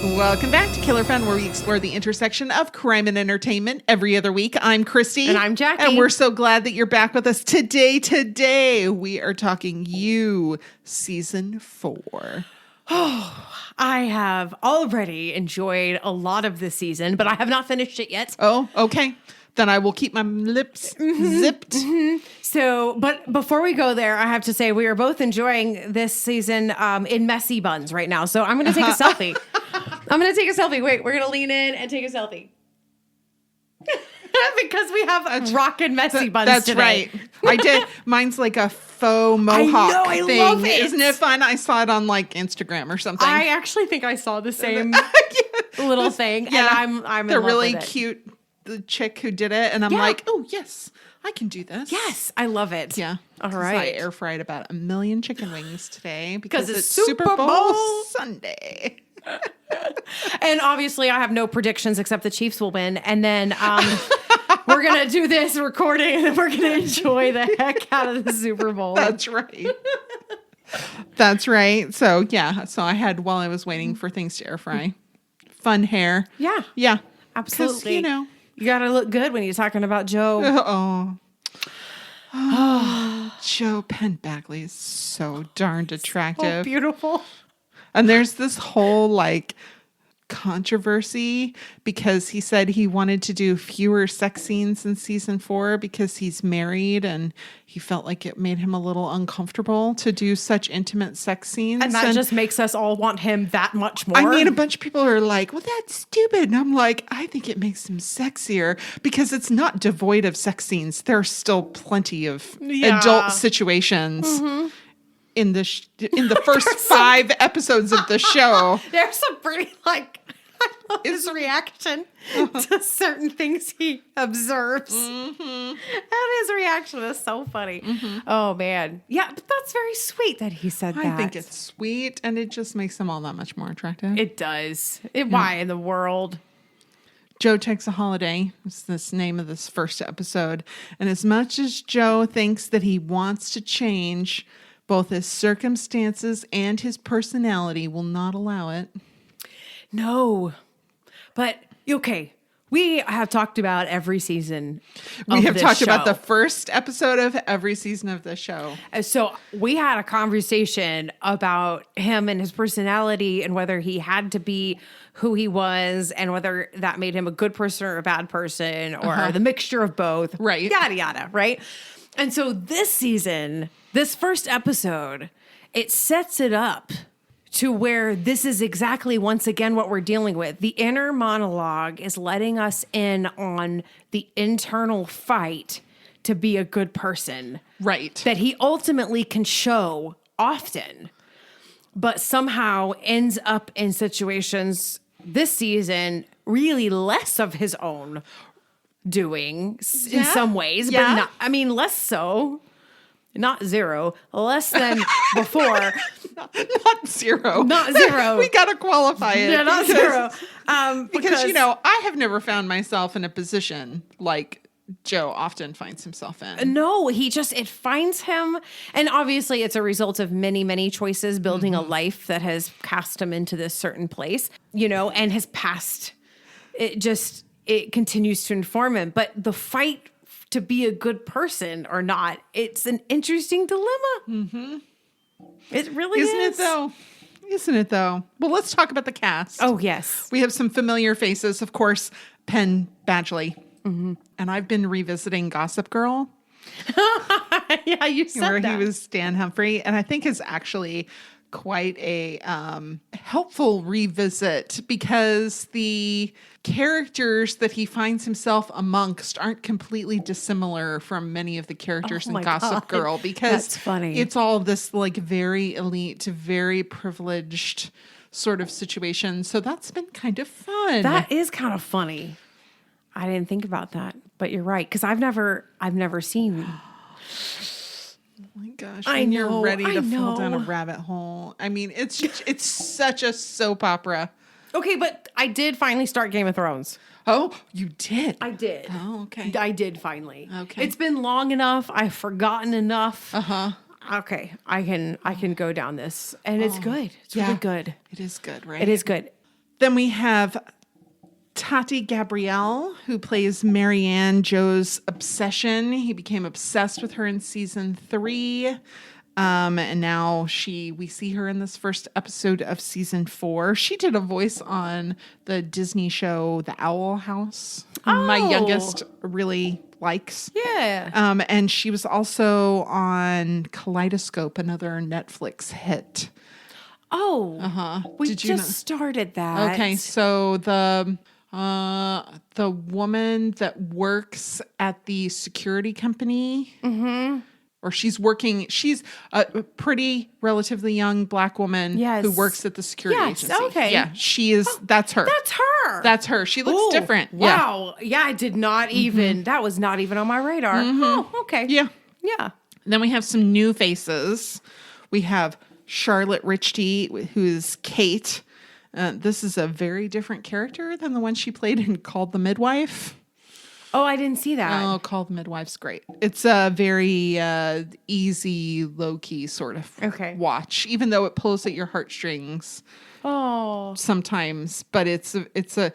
Welcome back to Killer Fun, where we explore the intersection of crime and entertainment every other week. I'm Christy. And I'm Jackie. And we're so glad that you're back with us today. Today, we are talking You, Season 4. Oh, I have already enjoyed a lot of this season, but I have not finished it yet. Oh, okay. Then I will keep my lips zipped. So, but before we go there, I have to say we are both enjoying this season in messy buns right now. So I'm going to take a selfie. Wait, we're going to lean in and take a selfie. Because we have rockin' messy buns That's today. right. I did. Mine's like a faux mohawk I thing. love it. Isn't it fun? I saw it on like Instagram or something. I actually think I saw the same little thing. Yeah. And I'm in the love really with it. cute the chick who did it. And I'm like, oh, yes, I can do this. Yes, I love it. Yeah. All 'Cause right. I air fried about 1 million chicken wings today because it's Super Super Bowl Bowl. Sunday. And obviously, I have no predictions except the Chiefs will win. And then we're going to do this recording and then we're going to enjoy the heck out of the Super Bowl. That's right. That's right. So, yeah. So I had, while I was waiting for things to air fry, fun hair. Yeah. Yeah. Absolutely. You know. You got to look good when you're talking about Joe. Joe Penn Bagley is so darned attractive. Oh, beautiful. And there's this whole like controversy because he said he wanted to do fewer sex scenes in season 4 because he's married and he felt like it made him a little uncomfortable to do such intimate sex scenes. And that just makes us all want him that much more. I mean, a bunch of people are like, well, that's stupid. And I'm like, I think it makes him sexier because it's not devoid of sex scenes. There are still plenty of adult situations. In the first 5 episodes of the show. There's some pretty, I love his reaction to certain things he observes. And his reaction is so funny. Oh, man. Yeah, but that's very sweet that he said that. I think it's sweet, and it just makes them all that much more attractive. It does. Why in the world? Joe Takes a Holiday is this name of this first episode. And as much as Joe thinks that he wants to change, both his circumstances and his personality will not allow it. No. But, okay, we have talked about every season We have talked about show. the first episode of every season of the show. So we had a conversation about him and his personality and whether he had to be who he was and whether that made him a good person or a bad person or the mixture of both. Right. Yada, yada, right? And so this season, this first episode, it sets it up to where this is exactly, once again, what we're dealing with. The inner monologue is letting us in on the internal fight to be a good person. Right. That he ultimately can show often, but somehow ends up in situations this season really less of his own doing in some ways, but not, I mean, less so. Not zero, less than before. Not zero. Not zero. We got to qualify it. Yeah, not zero. Because, you know, I have never found myself in a position like Joe often finds himself in. No, it finds him. And obviously it's a result of many, many choices, building a life that has cast him into this certain place, you know, and his past, it continues to inform him. But the fight to be a good person or not, it's an interesting dilemma. It really is. Isn't it though? Well, let's talk about the cast. Oh, yes. We have some familiar faces. Of course, Penn Badgley. And I've been revisiting Gossip Girl. Yeah, you said where that. he was Stan Humphrey. And I think is actually quite a helpful revisit because the characters that he finds himself amongst aren't completely dissimilar from many of the characters in Gossip Girl because that's funny. It's all this like very elite, very privileged sort of situation. So that's been kind of fun. That is kind of funny. I didn't think about that, but you're right. Cause I've never seen. Oh my gosh. I When know, you're ready I to fall down a know. rabbit hole. I mean, it's such a soap opera. Okay, but I did finally start Game of Thrones. Oh, you did? I did. Oh, okay. I did finally. Okay. It's been long enough. I've forgotten enough. Uh-huh. Okay, I can go down this, and it's good. It's really good. It is good, right? It is good. Then we have Tati Gabrielle, who plays Marianne, Joe's obsession. He became obsessed with her in season 3. And now we see her in this first episode of season 4. She did a voice on the Disney show, The Owl House. My youngest really likes. Yeah. And she was also on Kaleidoscope, another Netflix hit. Oh, we just started that. Okay, so the woman that works at the security company, or she's a pretty relatively young Black woman who works at the security agency. Okay. Yeah, she is. That's her. That's her. She looks different. Wow. Yeah, I did not even, that was not even on my radar. Oh, okay. Yeah. Yeah. Then we have some new faces. We have Charlotte Richie, who's Kate. This is a very different character than the one she played in Called the Midwife. Oh, I didn't see that. Oh, Called the Midwife's great. It's a very easy, low-key sort of watch, even though it pulls at your heartstrings sometimes. But it's a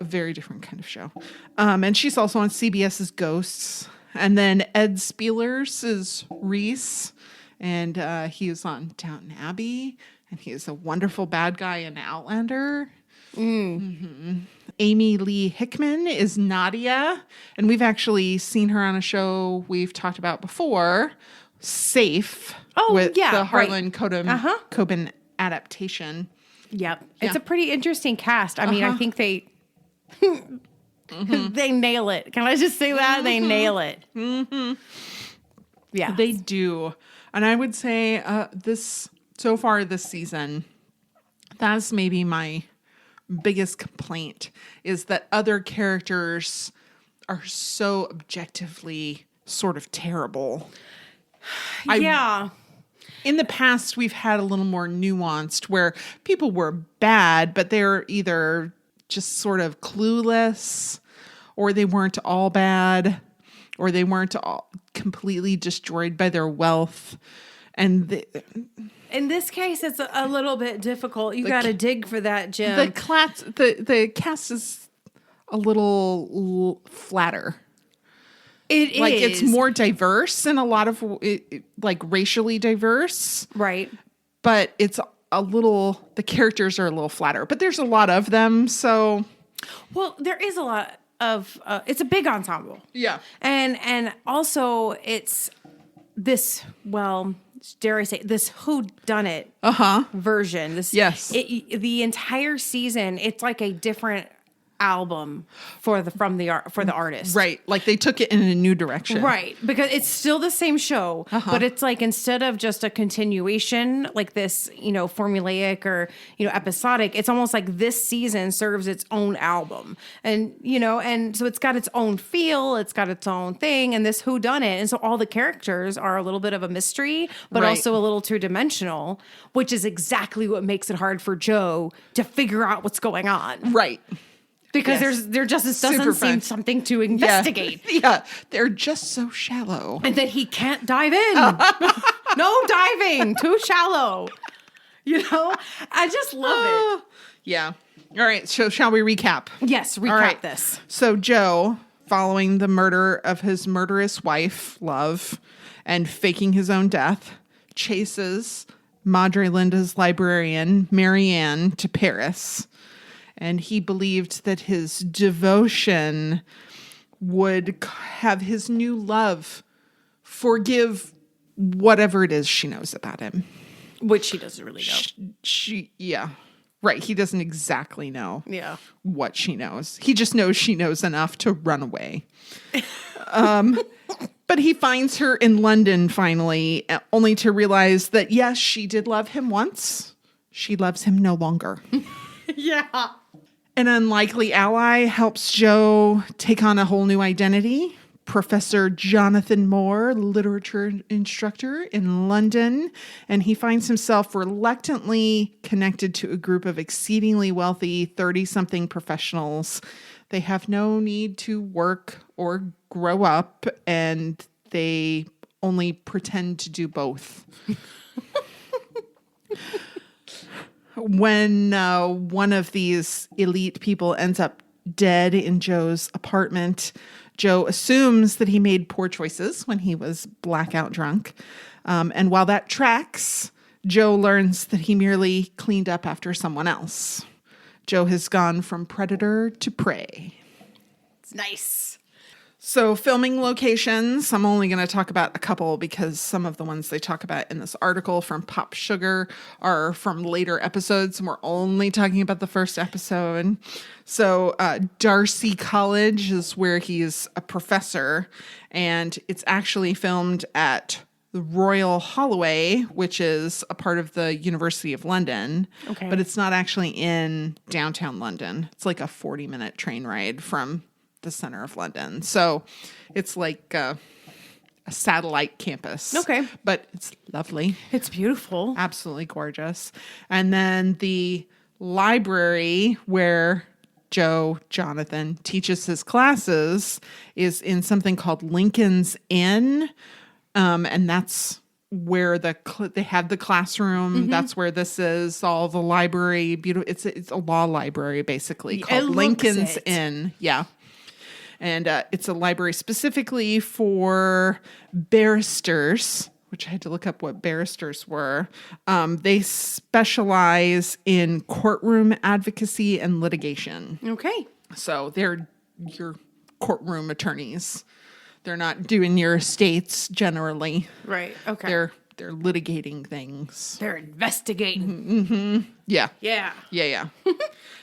very different kind of show. And she's also on CBS's Ghosts. And then Ed Spielers is Reese. And he is on Downton Abbey, and he is a wonderful bad guy in Outlander. Amy Lee Hickman is Nadia, and we've actually seen her on a show we've talked about before, Safe, with the Harlan Coben adaptation. Yep. It's a pretty interesting cast. I mean, I think they they nail it. Can I just say that? They nail it. Yeah. They do. And I would say so far this season, that's maybe my biggest complaint, is that other characters are so objectively sort of terrible. In the past, we've had a little more nuanced where people were bad, but they're either just sort of clueless, or they weren't all bad, or they weren't all completely destroyed by their wealth. And in this case, it's a little bit difficult. You got to dig for that, Jim. The cast is a little flatter. It like is. It's more diverse and a lot of like racially diverse, right? But it's the characters are a little flatter. But there's a lot of them, so. Well, there is a lot of. It's a big ensemble. Yeah, and also it's this. Well, dare I say this whodunit version? The entire season, it's like a different album for the artist, right? Like they took it in a new direction, right? Because it's still the same show, but it's like instead of just a continuation like this, formulaic or episodic, it's almost like this season serves its own album, and and so it's got its own feel, it's got its own thing, and this whodunit, and so all the characters are a little bit of a mystery, but also a little two-dimensional, which is exactly what makes it hard for Joe to figure out what's going on, right? Because there just doesn't seem something to investigate. Yeah, they're just so shallow. And that he can't dive in. No diving, too shallow. I just love it. Yeah. All right, so shall we recap? Yes, recap this. So Joe, following the murder of his murderous wife, Love, and faking his own death, chases Madre Linda's librarian, Marianne, to Paris. And he believed that his devotion would have his new love forgive whatever it is she knows about him. Which she doesn't really know. Yeah. Right. He doesn't exactly know what she knows. He just knows she knows enough to run away. But he finds her in London finally, only to realize that, yes, she did love him once. She loves him no longer. Yeah. An unlikely ally helps Joe take on a whole new identity. Professor Jonathan Moore, literature instructor in London, and he finds himself reluctantly connected to a group of exceedingly wealthy 30-something professionals. They have no need to work or grow up, and they only pretend to do both. when one of these elite people ends up dead in Joe's apartment, Joe assumes that he made poor choices when he was blackout drunk. And while that tracks, Joe learns that he merely cleaned up after someone else. Joe has gone from predator to prey. It's nice. So filming locations, I'm only going to talk about a couple because some of the ones they talk about in this article from Pop Sugar are from later episodes, and we're only talking about the first episode. So Darcy College is where he's a professor, and it's actually filmed at the Royal Holloway, which is a part of the University of London. Okay. But it's not actually in downtown London. It's like a 40-minute train ride from the center of London. So it's like a satellite campus. Okay. But it's lovely. It's beautiful. Absolutely gorgeous. And then the library where Jonathan teaches his classes is in something called Lincoln's Inn. And that's where they have the classroom. Mm-hmm. That's where this is. All the library, beautiful. It's a law library basically called Lincoln's Inn. Yeah. And it's a library specifically for barristers, which I had to look up what barristers were. They specialize in courtroom advocacy and litigation. Okay. So they're your courtroom attorneys. They're not doing your estates generally. Right. Okay. They're litigating things. They're investigating. Mm-hmm. Yeah. Yeah. Yeah.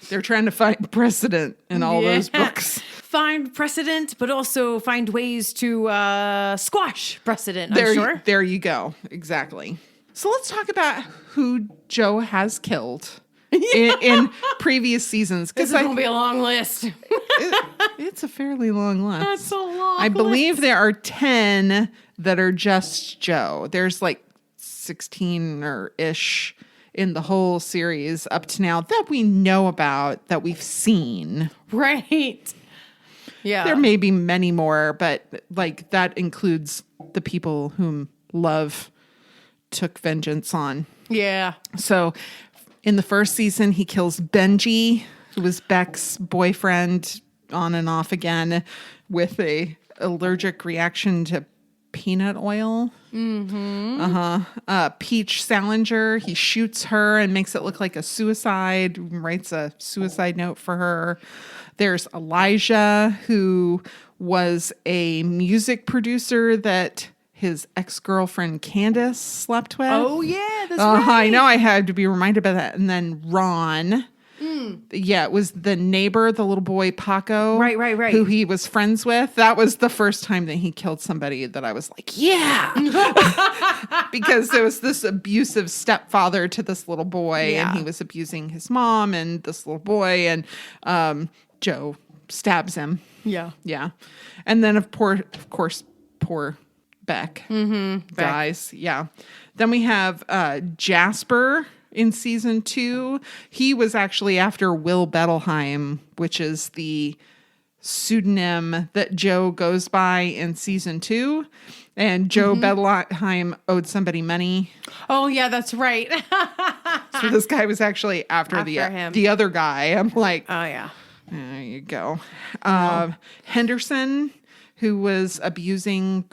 They're trying to find precedent in all those books. Find precedent, but also find ways to squash precedent, I'm sure. There you go. Exactly. So let's talk about who Joe has killed in previous seasons. This is going to be a long list. It's a fairly long list. That's a long I believe there are 10 that are just Joe. There's like 16 or ish in the whole series up to now that we know about, that we've seen. Right. Yeah. There may be many more, but like that includes the people whom Love took vengeance on. Yeah. So in the first season, he kills Benji, who was Beck's boyfriend, on and off again, with a allergic reaction to peanut oil. Mm-hmm. Peach Salinger, he shoots her and makes it look like a suicide, writes a suicide note for her. There's Elijah, who was a music producer that his ex-girlfriend Candace slept with. Oh, yeah, that's right. I know, I had to be reminded about that. And then Ron. Yeah, it was the neighbor, the little boy Paco. Right. Who he was friends with. That was the first time that he killed somebody that I was like, yeah. Because there was this abusive stepfather to this little boy. Yeah. And he was abusing his mom and this little boy. And Joe stabs him. Yeah. Yeah. And then, of course, poor Beck dies. Yeah. Then we have Jasper in season 2. He was actually after Will Bettelheim, which is the pseudonym that Joe goes by in season 2. And Joe Bettelheim owed somebody money. Oh, yeah, that's right. So this guy was actually after him. The other guy. I'm like, Oh, yeah. there you go. Henderson, who was abusing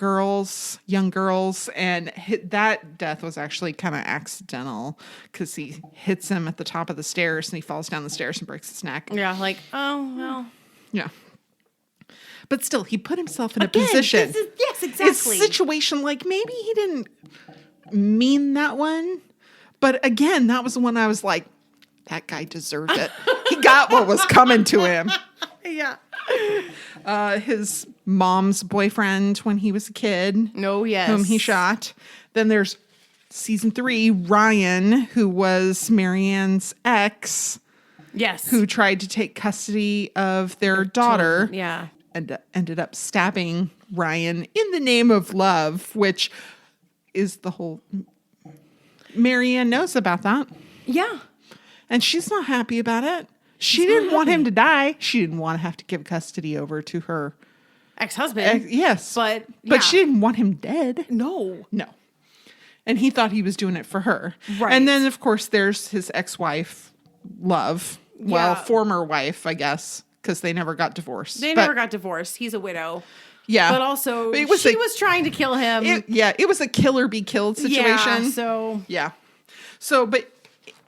young girls, and that death was actually kind of accidental because he hits him at the top of the stairs and he falls down the stairs and breaks his neck. Yeah, like, oh, well. Yeah. But still, he put himself in a position. Yes, exactly. It's a situation like maybe he didn't mean that one. But again, that was the one I was like, that guy deserved it. He got what was coming to him. Yeah. His mom's boyfriend when he was a kid. Oh, yes. Whom he shot. Then there's season 3, Ryan, who was Marianne's ex. Yes. Who tried to take custody of their daughter. Children. Yeah. And ended up stabbing Ryan in the name of love, which is the whole... Marianne knows about that. Yeah. And she's not happy about it. She didn't want him to die. She didn't want to have to give custody over to her ex-husband. yes. But she didn't want him dead. No. And he thought he was doing it for her. Right. And then, of course, there's his ex-wife, Love. Well, Yeah. former wife, I guess, because they never got divorced. They never got divorced. He's a widow. Yeah. But also, It was she was trying to kill him. it was a kill or be killed situation. Yeah, so... Yeah. So, but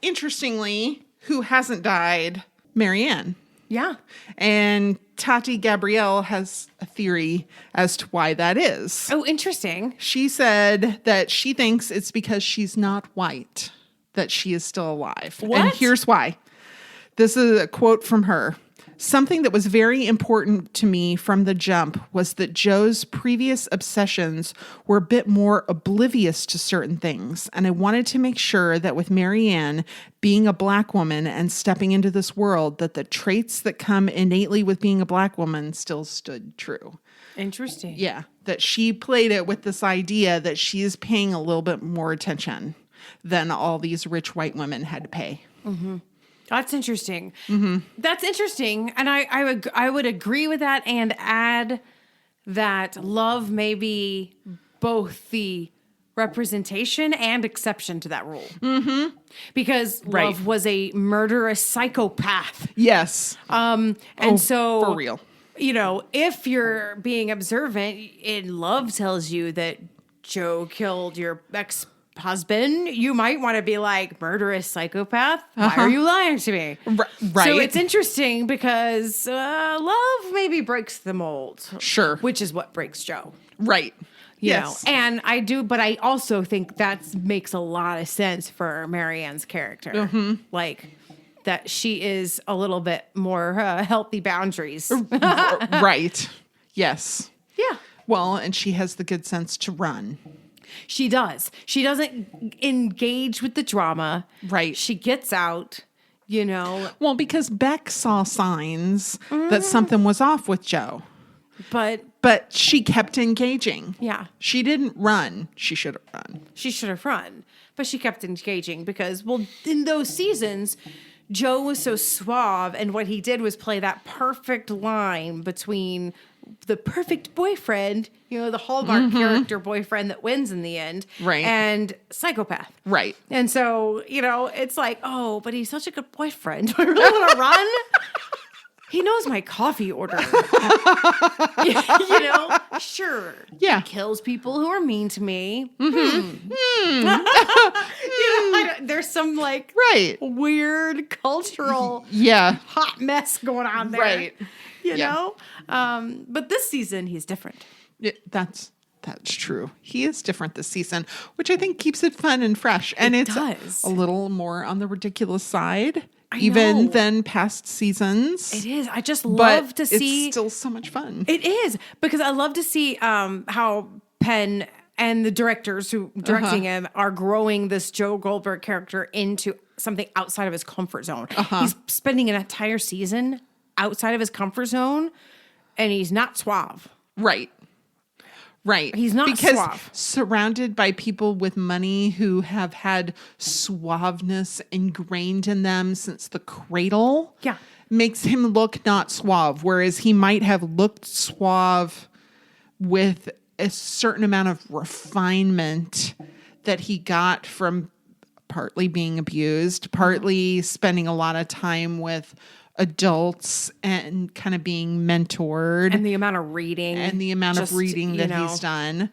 interestingly, who hasn't died? Marianne. Yeah. And Tati Gabrielle has a theory as to why that is. Oh, interesting. She said that she thinks it's because she's not white that she is still alive. What? And here's why. This is a quote from her. Something that was very important to me from the jump was that Joe's previous obsessions were a bit more oblivious to certain things. And I wanted to make sure that with Marianne being a black woman and stepping into this world, that the traits that come innately with being a black woman still stood true. Interesting. Yeah, that she played it with this idea that she is paying a little bit more attention than all these rich white women had to pay. Mm-hmm. That's interesting. Mm-hmm. That's interesting. And I would agree with that and add that Love may be both the representation and exception to that rule. Mm-hmm. Because Love was a murderous psychopath. Yes. So for real. You know, if you're being observant and Love tells you that Joe killed your ex-husband, you might want to be like, murderous psychopath? Why are you lying to me? Right. So it's interesting because Love maybe breaks the mold. Sure. Which is what breaks Joe. Right. You know, and I also think that makes a lot of sense for Marianne's character. Mm-hmm. Like, that she is a little bit more healthy boundaries. Right. Yes. Yeah. Well, and she has the good sense to run. She does. She doesn't engage with the drama. Right. She gets out, you know. Well, because Beck saw signs that something was off with Joe. But she kept engaging. Yeah. She didn't run. She should have run. She should have run. But she kept engaging because, well, in those seasons, Joe was so suave, and what he did was play that perfect line between the perfect boyfriend, you know, the Hallmark character boyfriend that wins in the end, right, and psychopath. Right. And so, you know, it's like, oh, but he's such a good boyfriend. Do I really want to run? He knows my coffee order. You know, sure. Yeah. He kills people who are mean to me. You know, there's some like weird cultural hot mess going on there. Right. You know? But this season, he's different. That's true. He is different this season, which I think keeps it fun and fresh. And it's a little more on the ridiculous side. Even than past seasons. It is. I just love to see. It's still so much fun. It is, because I love to see how Penn and the directors who directing him are growing this Joe Goldberg character into something outside of his comfort zone. He's spending an entire season outside of his comfort zone, and he's not suave. Right. He's not suave. Surrounded by people with money who have had suaveness ingrained in them since the cradle. Yeah. Makes him look not suave, whereas he might have looked suave with a certain amount of refinement that he got from partly being abused, partly spending a lot of time with adults and kind of being mentored, and the amount of reading that he's done.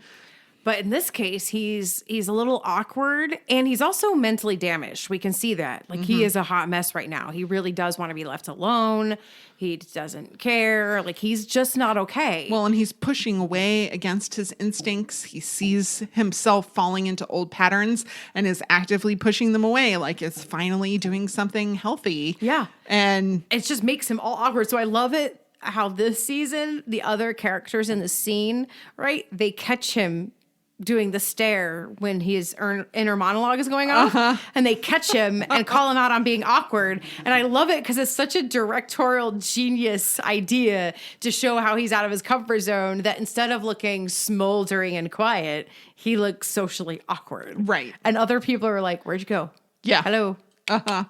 But in this case, he's a little awkward, and he's also mentally damaged. We can see that. Like, he is a hot mess right now. He really does want to be left alone. He doesn't care. Like, he's just not okay. Well, and he's pushing away against his instincts. He sees himself falling into old patterns and is actively pushing them away. Like, it's finally doing something healthy. Yeah. And it just makes him all awkward. So I love it how this season, the other characters in the scene, right, they catch him doing the stare when his inner monologue is going off, and they catch him and call him out on being awkward. And I love it because it's such a directorial genius idea to show how he's out of his comfort zone, that instead of looking smoldering and quiet, he looks socially awkward. Right. And other people are like, where'd you go? Yeah. Hello.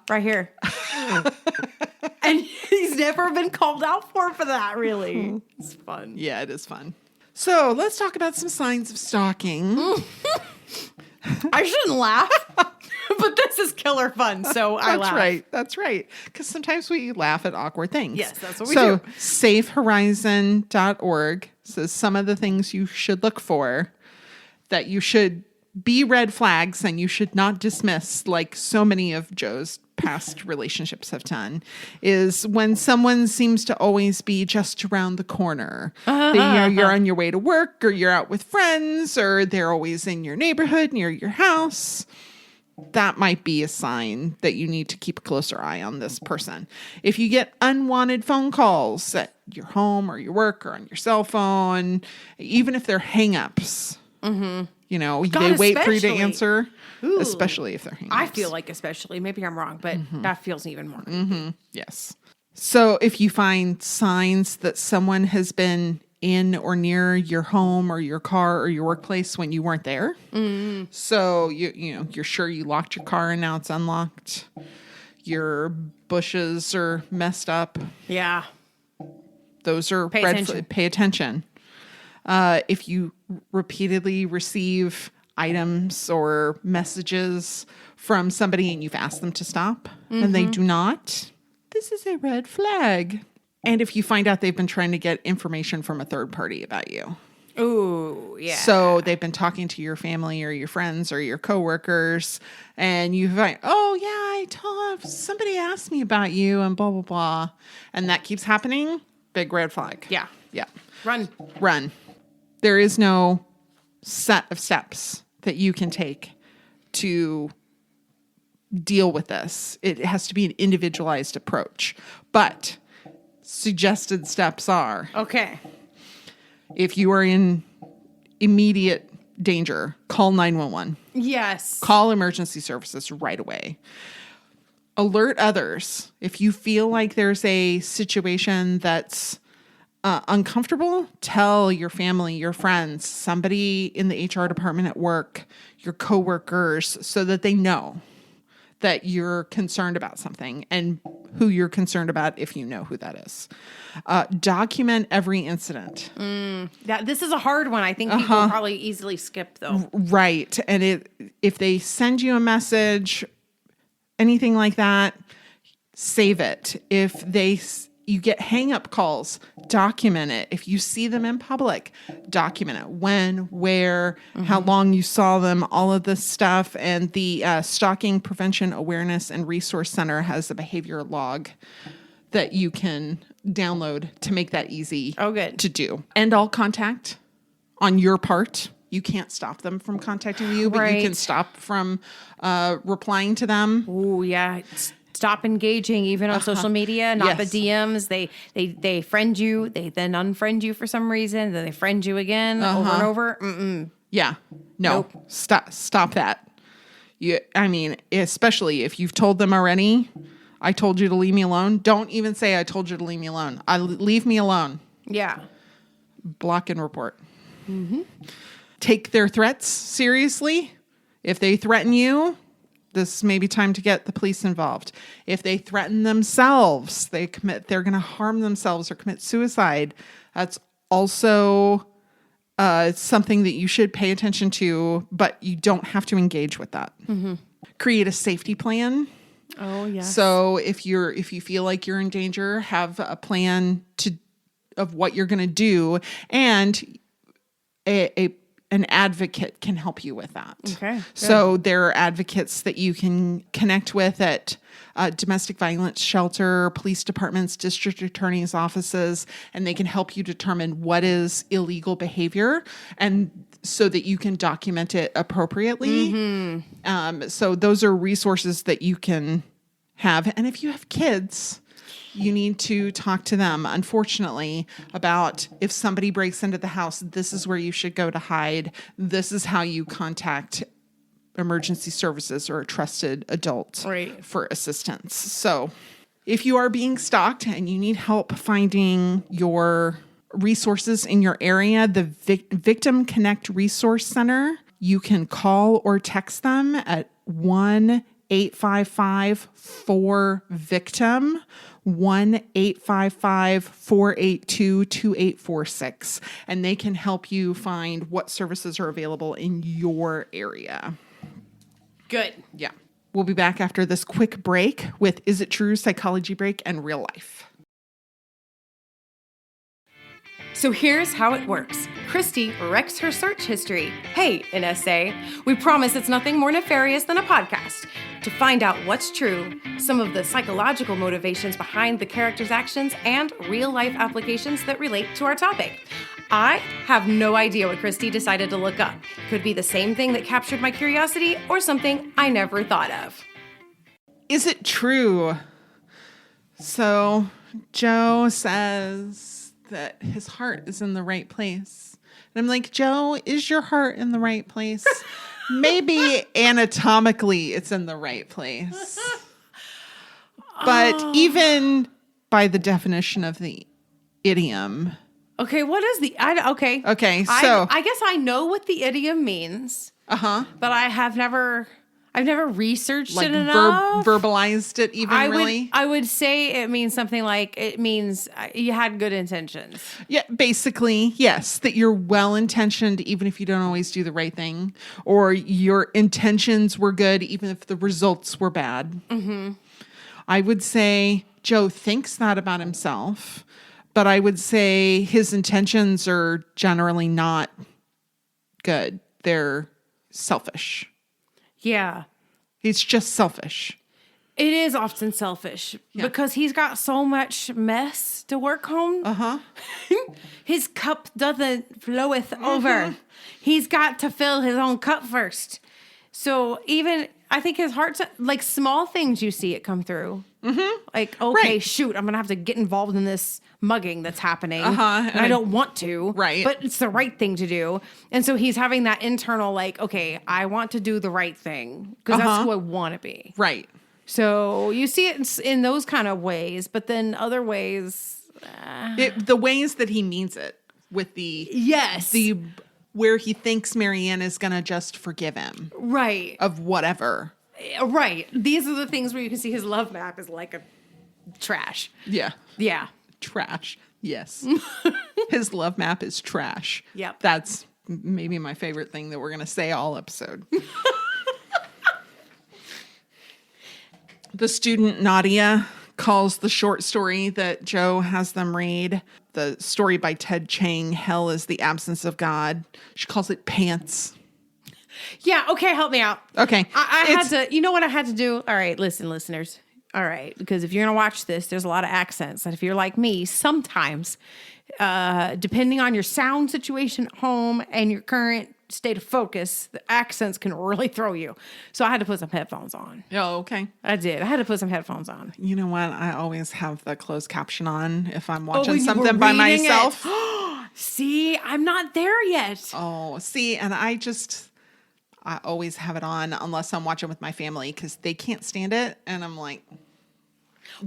Right here. And he's never been called out for that, really. It's fun. Yeah, it is fun. So let's talk about some signs of stalking. I shouldn't laugh, but this is killer fun, so I laugh. That's right. Because sometimes we laugh at awkward things. Yes, that's what we so, do. safehorizon.org says some of the things you should look for that you should be red flags and you should not dismiss, like so many of Joe's past relationships have done, is when someone seems to always be just around the corner. You're on your way to work, or you're out with friends, or they're always in your neighborhood near your house. That might be a sign that you need to keep a closer eye on this person. If you get unwanted phone calls at your home or your work or on your cell phone, even if they're hang-ups, they wait for you to answer, especially if they're hang-ups. I feel like especially. Maybe I'm wrong, but that feels even more. Yes. So if you find signs that someone has been in or near your home or your car or your workplace when you weren't there, so you're sure you locked your car and now it's unlocked, your bushes are messed up. Yeah. Those are pay attention. If you repeatedly receive items or messages from somebody and you've asked them to stop and they do not, this is a red flag. And if you find out they've been trying to get information from a third party about you. Ooh, yeah. So they've been talking to your family or your friends or your coworkers, and you find, somebody asked me about you and blah, blah, blah. And that keeps happening. Big red flag. Yeah. Yeah. Run. There is no set of steps that you can take to deal with this. It has to be an individualized approach. But suggested steps are, okay, if you are in immediate danger, call 911. Yes. Call emergency services right away. Alert others. If you feel like there's a situation that's uncomfortable, tell your family, your friends, somebody in the HR department at work, your coworkers, so that they know that you're concerned about something and who you're concerned about if you know who that is. Document every incident. This is a hard one. I think people probably easily skip, though. Right. And if they send you a message, anything like that, save it. If you get hang-up calls, document it. If you see them in public, document it. When, where, how long you saw them, all of this stuff. And the Stalking Prevention Awareness and Resource Center has a behavior log that you can download to make that easy to do. End all contact on your part. You can't stop them from contacting you, but you can stop from replying to them. Oh, yeah. Stop engaging even on social media, not the DMs. They friend you, they then unfriend you for some reason, then they friend you again over and over. Yeah. No. Nope. Stop that. Especially if you've told them already, I told you to leave me alone. Don't even say I told you to leave me alone. Leave me alone. Yeah. Block and report. Take their threats seriously. If they threaten you, this may be time to get the police involved. If they threaten themselves, they're going to harm themselves or commit suicide. That's also something that you should pay attention to, but you don't have to engage with that. Create a safety plan. Oh, yeah. So if you feel like you're in danger, have a plan of what you're going to do, and an advocate can help you with that. Okay. Good. So there are advocates that you can connect with at domestic violence shelter, police departments, district attorneys' offices, and they can help you determine what is illegal behavior, and so that you can document it appropriately. So those are resources that you can have. And if you have kids, you need to talk to them, unfortunately, about if somebody breaks into the house, this is where you should go to hide. This is how you contact emergency services or a trusted adult for assistance. So if you are being stalked and you need help finding your resources in your area, the Victim Connect Resource Center, you can call or text them at 1-855-4VICTIM, 1-855-482-2846, and they can help you find what services are available in your area. Good. Yeah. We'll be back after this quick break with Is It True? Psychology Break and Real Life. So here's how it works. Christy wrecks her search history. Hey, an essay. We promise it's nothing more nefarious than a podcast. To find out what's true, some of the psychological motivations behind the characters' actions, and real-life applications that relate to our topic. I have no idea what Christy decided to look up. Could be the same thing that captured my curiosity or something I never thought of. Is it true? So Joe says that his heart is in the right place. And I'm like, Joe, is your heart in the right place? Maybe anatomically it's in the right place. But even by the definition of the idiom. Okay, what is the... Okay. Okay, so... I guess I know what the idiom means. Uh-huh. But I've never researched it enough. Verbalized it even really? I would say it means something like, it means you had good intentions. Yeah, basically, yes. That you're well-intentioned even if you don't always do the right thing. Or your intentions were good even if the results were bad. Mm-hmm. I would say Joe thinks that about himself. But I would say his intentions are generally not good. They're selfish. Yeah. He's just selfish. It is often selfish because he's got so much mess to work home. Uh-huh. His cup doesn't floweth over. He's got to fill his own cup first. So even, I think his heart's, like small things you see it come through. Mm-hmm. Like, okay, right. Shoot, I'm going to have to get involved in this mugging that's happening. Uh-huh. And I don't want to. Right. But it's the right thing to do. And so he's having that internal, like, okay, I want to do the right thing because that's who I want to be. Right. So you see it in those kind of ways, but then other ways. The ways that he means it with the. Yes. Where he thinks Marianne is going to just forgive him. Right. Of whatever. Right. These are the things where you can see his love map is like a trash. Yeah. Yeah. Trash. Yes. His love map is trash. Yep. That's maybe my favorite thing that we're going to say all episode. The student Nadia calls the short story that Joe has them read, the story by Ted Chiang, Hell is the Absence of God. She calls it Pants. Yeah, okay, help me out. Okay. I had to, you know what I had to do? All right, listen, listeners. All right, because if you're going to watch this, there's a lot of accents. And if you're like me, sometimes, depending on your sound situation at home and your current state of focus, the accents can really throw you. So I had to put some headphones on. Oh, okay. I did. I had to put some headphones on. You know what? I always have the closed caption on if I'm watching something by myself. See, I'm not there yet. Oh, see, and I always have it on unless I'm watching with my family because they can't stand it. And I'm like,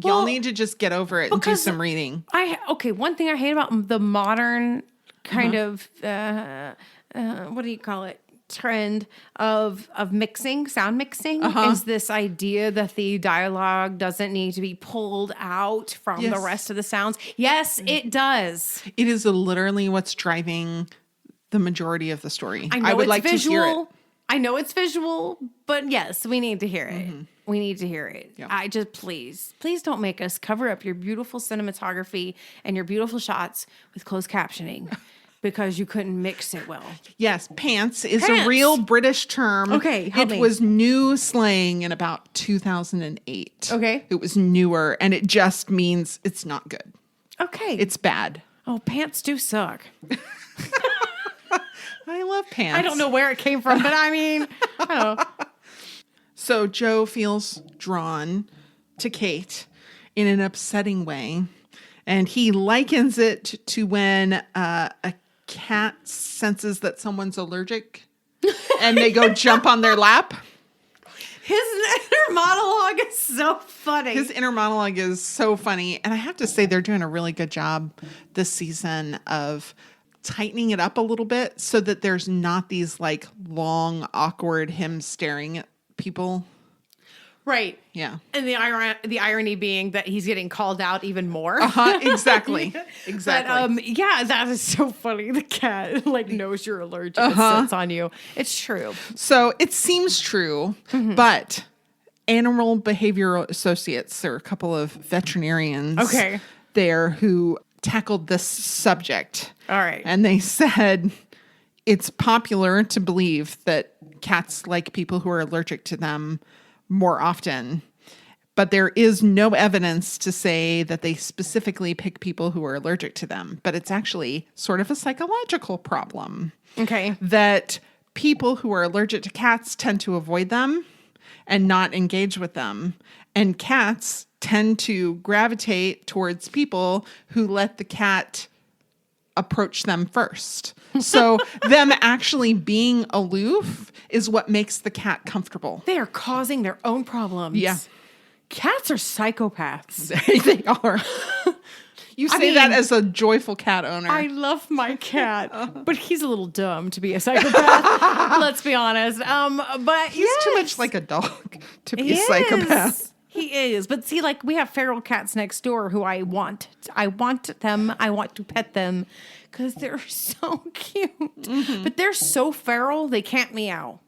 y'all need to just get over it and do some reading. One thing I hate about the modern kind of, what do you call it? Trend of mixing, sound mixing is this idea that the dialogue doesn't need to be pulled out from the rest of the sounds. Yes, it does. It is literally what's driving the majority of the story. I would like visual. To hear it. I know it's visual, but yes, we need to hear it. Mm-hmm. We need to hear it. Yeah. I just, please don't make us cover up your beautiful cinematography and your beautiful shots with closed captioning. Because you couldn't mix it well. Yes, pants is a real British term. Okay, help me. It was new slang in about 2008. Okay. It was newer, and it just means it's not good. Okay. It's bad. Oh, pants do suck. I love pants. I don't know where it came from, but I mean, I don't know. So Joe feels drawn to Kate in an upsetting way, and he likens it to when a cat senses that someone's allergic and they go jump on their lap. His inner monologue is so funny. And I have to say they're doing a really good job this season of tightening it up a little bit so that there's not these like long, awkward him staring at people. Right. Yeah. And the irony being that he's getting called out even more. Exactly. Exactly. But yeah, that is so funny. The cat like knows you're allergic and sits on you. It's true. So it seems true, but Animal Behavioral Associates, there are a couple of veterinarians there who tackled this subject. All right. And they said it's popular to believe that cats like people who are allergic to them more often, but there is no evidence to say that they specifically pick people who are allergic to them. But it's actually sort of a psychological problem. Okay. That people who are allergic to cats tend to avoid them and not engage with them. And cats tend to gravitate towards people who let the cat approach them first. So them actually being aloof is what makes the cat comfortable. They are causing their own problems. Yeah. Cats are psychopaths. They are. You say that as a joyful cat owner. I love my cat, but he's a little dumb to be a psychopath. Let's be honest. But he's too much like a dog to be a psychopath. He is. But see, like we have feral cats next door who I want them. I want to pet them because they're so cute. But they're so feral, they can't meow.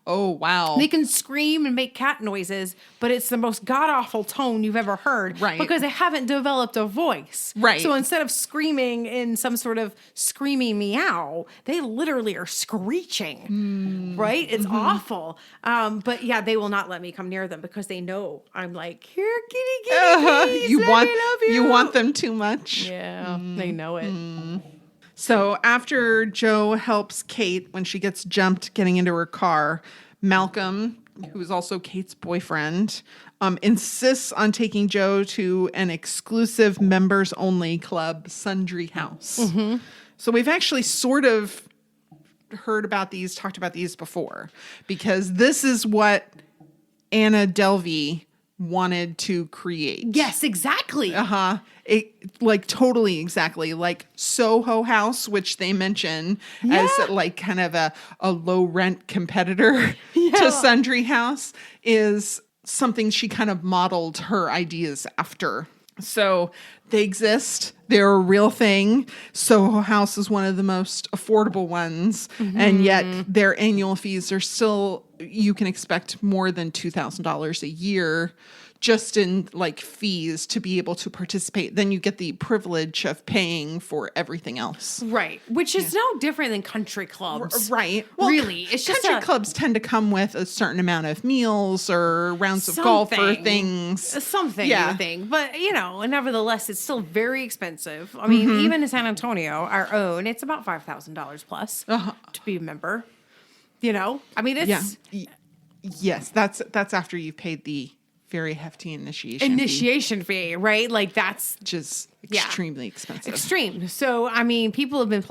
Oh, wow. They can scream and make cat noises, but it's the most god-awful tone you've ever heard. Right. Because they haven't developed a voice. Right. So instead of screaming in some sort of screaming meow, they literally are screeching. Right? It's awful. But yeah, they will not let me come near them because they know I'm like, here, kitty, kitty, you want them too much. Yeah, they know it. So after Joe helps Kate when she gets jumped getting into her car, Malcolm, who is also Kate's boyfriend, insists on taking Joe to an exclusive members-only club, Sundry House. So we've actually sort of talked about these before, because this is what Anna Delvey wanted to create. Yes, exactly. Totally exactly. Like Soho House, which they mention as like kind of a low rent competitor to Sundry House, is something she kind of modeled her ideas after. So they exist. They're a real thing. Soho House is one of the most affordable ones. And yet their annual fees are still, you can expect more than $2,000 a year just in like fees to be able to participate. Then you get the privilege of paying for everything else. Right. Which is no different than country clubs. Right. Well, really. It's just country clubs tend to come with a certain amount of meals or rounds of golf or things. Something, you would think. But, nevertheless, it's still very expensive. I mean, even in San Antonio, our own, it's about $5,000 plus to be a member. I mean, it's... Yeah. Yes, that's after you've paid the very hefty initiation fee, right? Like that's just extremely expensive. Extreme. So, I mean, people have been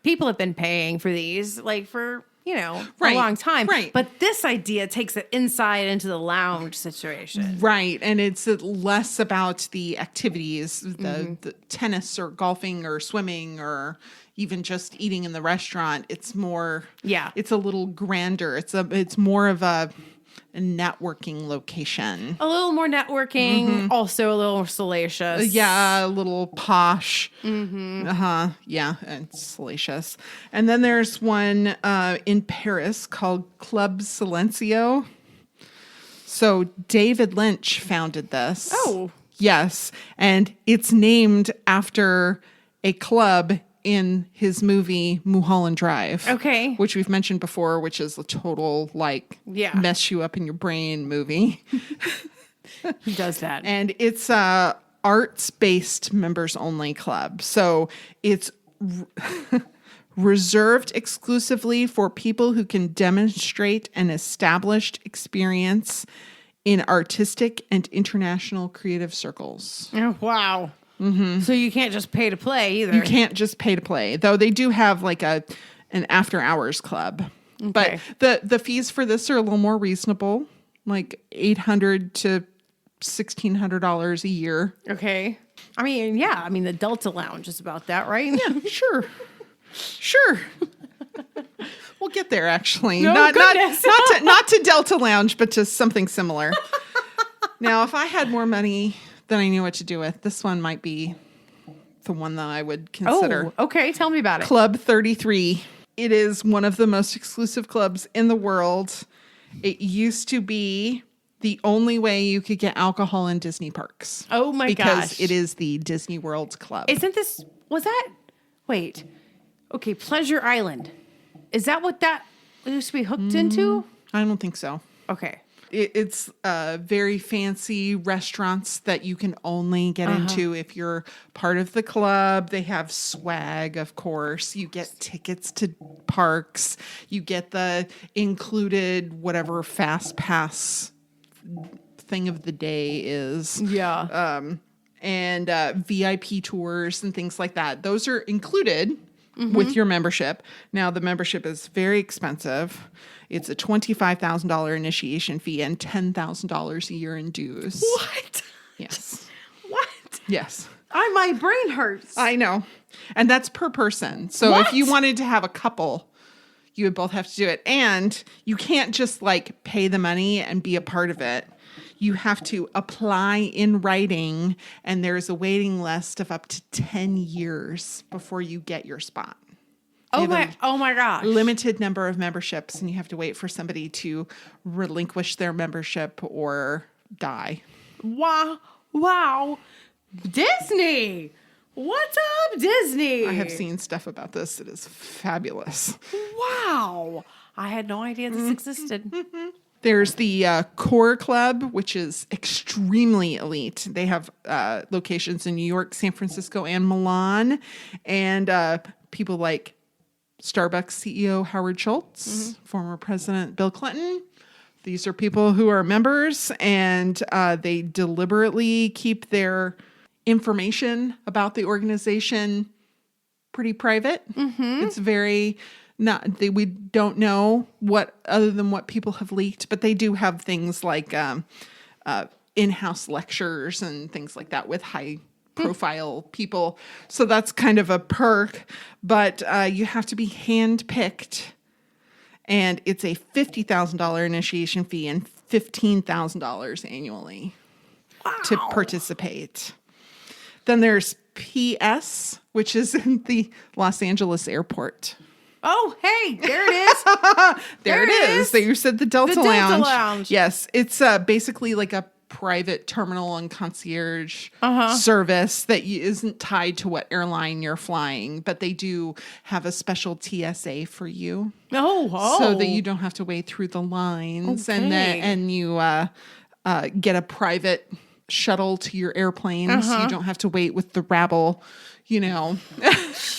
people have been paying for these like for, a long time. Right. But this idea takes it inside into the lounge situation. Right. And it's less about the activities, the tennis or golfing or swimming or even just eating in the restaurant. It's more, it's a little grander. It's more of a networking location. A little more networking, also a little more salacious. Yeah, a little posh. Yeah, and salacious. And then there's one in Paris called Club Silencio. So David Lynch founded this. Oh. Yes, and it's named after a club in his movie Mulholland Drive. Okay. Which we've mentioned before, which is a total, mess you up in your brain movie. He does that. And it's a arts-based members-only club. So it's reserved exclusively for people who can demonstrate an established experience in artistic and international creative circles. Oh, wow. So you can't just pay to play either. You can't just pay to play, though they do have like an after hours club. Okay. But the fees for this are a little more reasonable, like $800 to $1,600 a year. Okay. I mean, the Delta Lounge is about that, right? Yeah, sure. Sure. Well, get there actually. No, goodness. Not to Delta Lounge, but to something similar. Now, if I had more money than I knew what to do with, this one might be the one that I would consider. Oh, okay. Tell me about it. Club 33. It is one of the most exclusive clubs in the world. It used to be the only way you could get alcohol in Disney parks. Oh my gosh. Because it is the Disney World Club. Wait. Okay, Pleasure Island. Is that what that used to be hooked into? I don't think so. Okay. It's very fancy restaurants that you can only get into if you're part of the club. They have swag, of course. You get tickets to parks. You get the included whatever fast pass thing of the day is. Yeah. And VIP tours and things like that. Those are included with your membership. Now, the membership is very expensive. It's a $25,000 initiation fee and $10,000 a year in dues. What? Yes. What? Yes. My brain hurts. I know. And that's per person. So if you wanted to have a couple, you would both have to do it. And you can't just like pay the money and be a part of it. You have to apply in writing, and there's a waiting list of up to 10 years before you get your spot. Oh my gosh. Limited number of memberships, and you have to wait for somebody to relinquish their membership or die. Wow. Disney. What's up, Disney? I have seen stuff about this. It is fabulous. Wow. I had no idea this existed. There's the Core Club, which is extremely elite. They have locations in New York, San Francisco, and Milan. And people like Starbucks CEO Howard Schultz, former President Bill Clinton. These are people who are members, and they deliberately keep their information about the organization pretty private. It's very... we don't know what other than what people have leaked, but they do have things like in-house lectures and things like that with high profile people. So that's kind of a perk, but you have to be handpicked, and it's a $50,000 initiation fee and $15,000 annually to participate. Then there's PS, which is in the Los Angeles airport. Oh, hey, there it is. there it is. So you said the Delta Lounge. Yes, it's basically like a private terminal and concierge service that isn't tied to what airline you're flying, but they do have a special TSA for you. Oh. So that you don't have to wade through the lines, and you get a private shuttle to your airplane, so you don't have to wait with the rabble. Jeez.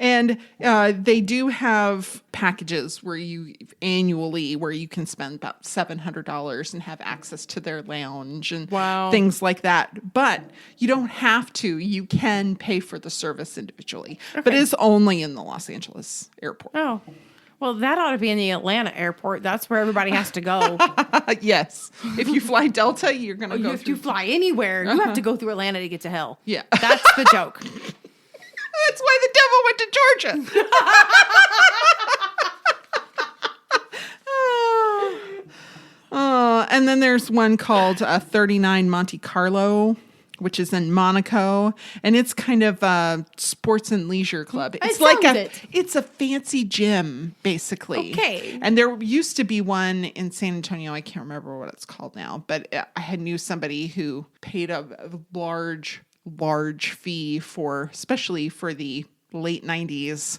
And they do have packages where you can spend about $700 and have access to their lounge and things like that. But you don't have to. You can pay for the service individually, but it's only in the Los Angeles airport. Oh. Well, that ought to be in the Atlanta airport. That's where everybody has to go. Yes. If you fly Delta, you're going to go If you fly anywhere, you have to go through Atlanta to get to hell. Yeah. That's the joke. That's why the devil went to Georgia. And then there's one called 39 Monte Carlo, which is in Monaco, and it's kind of a sports and leisure club. It's it's a fancy gym, basically. Okay. And there used to be one in San Antonio. I can't remember what it's called now, but I had knew somebody who paid a large fee especially for the late 90s,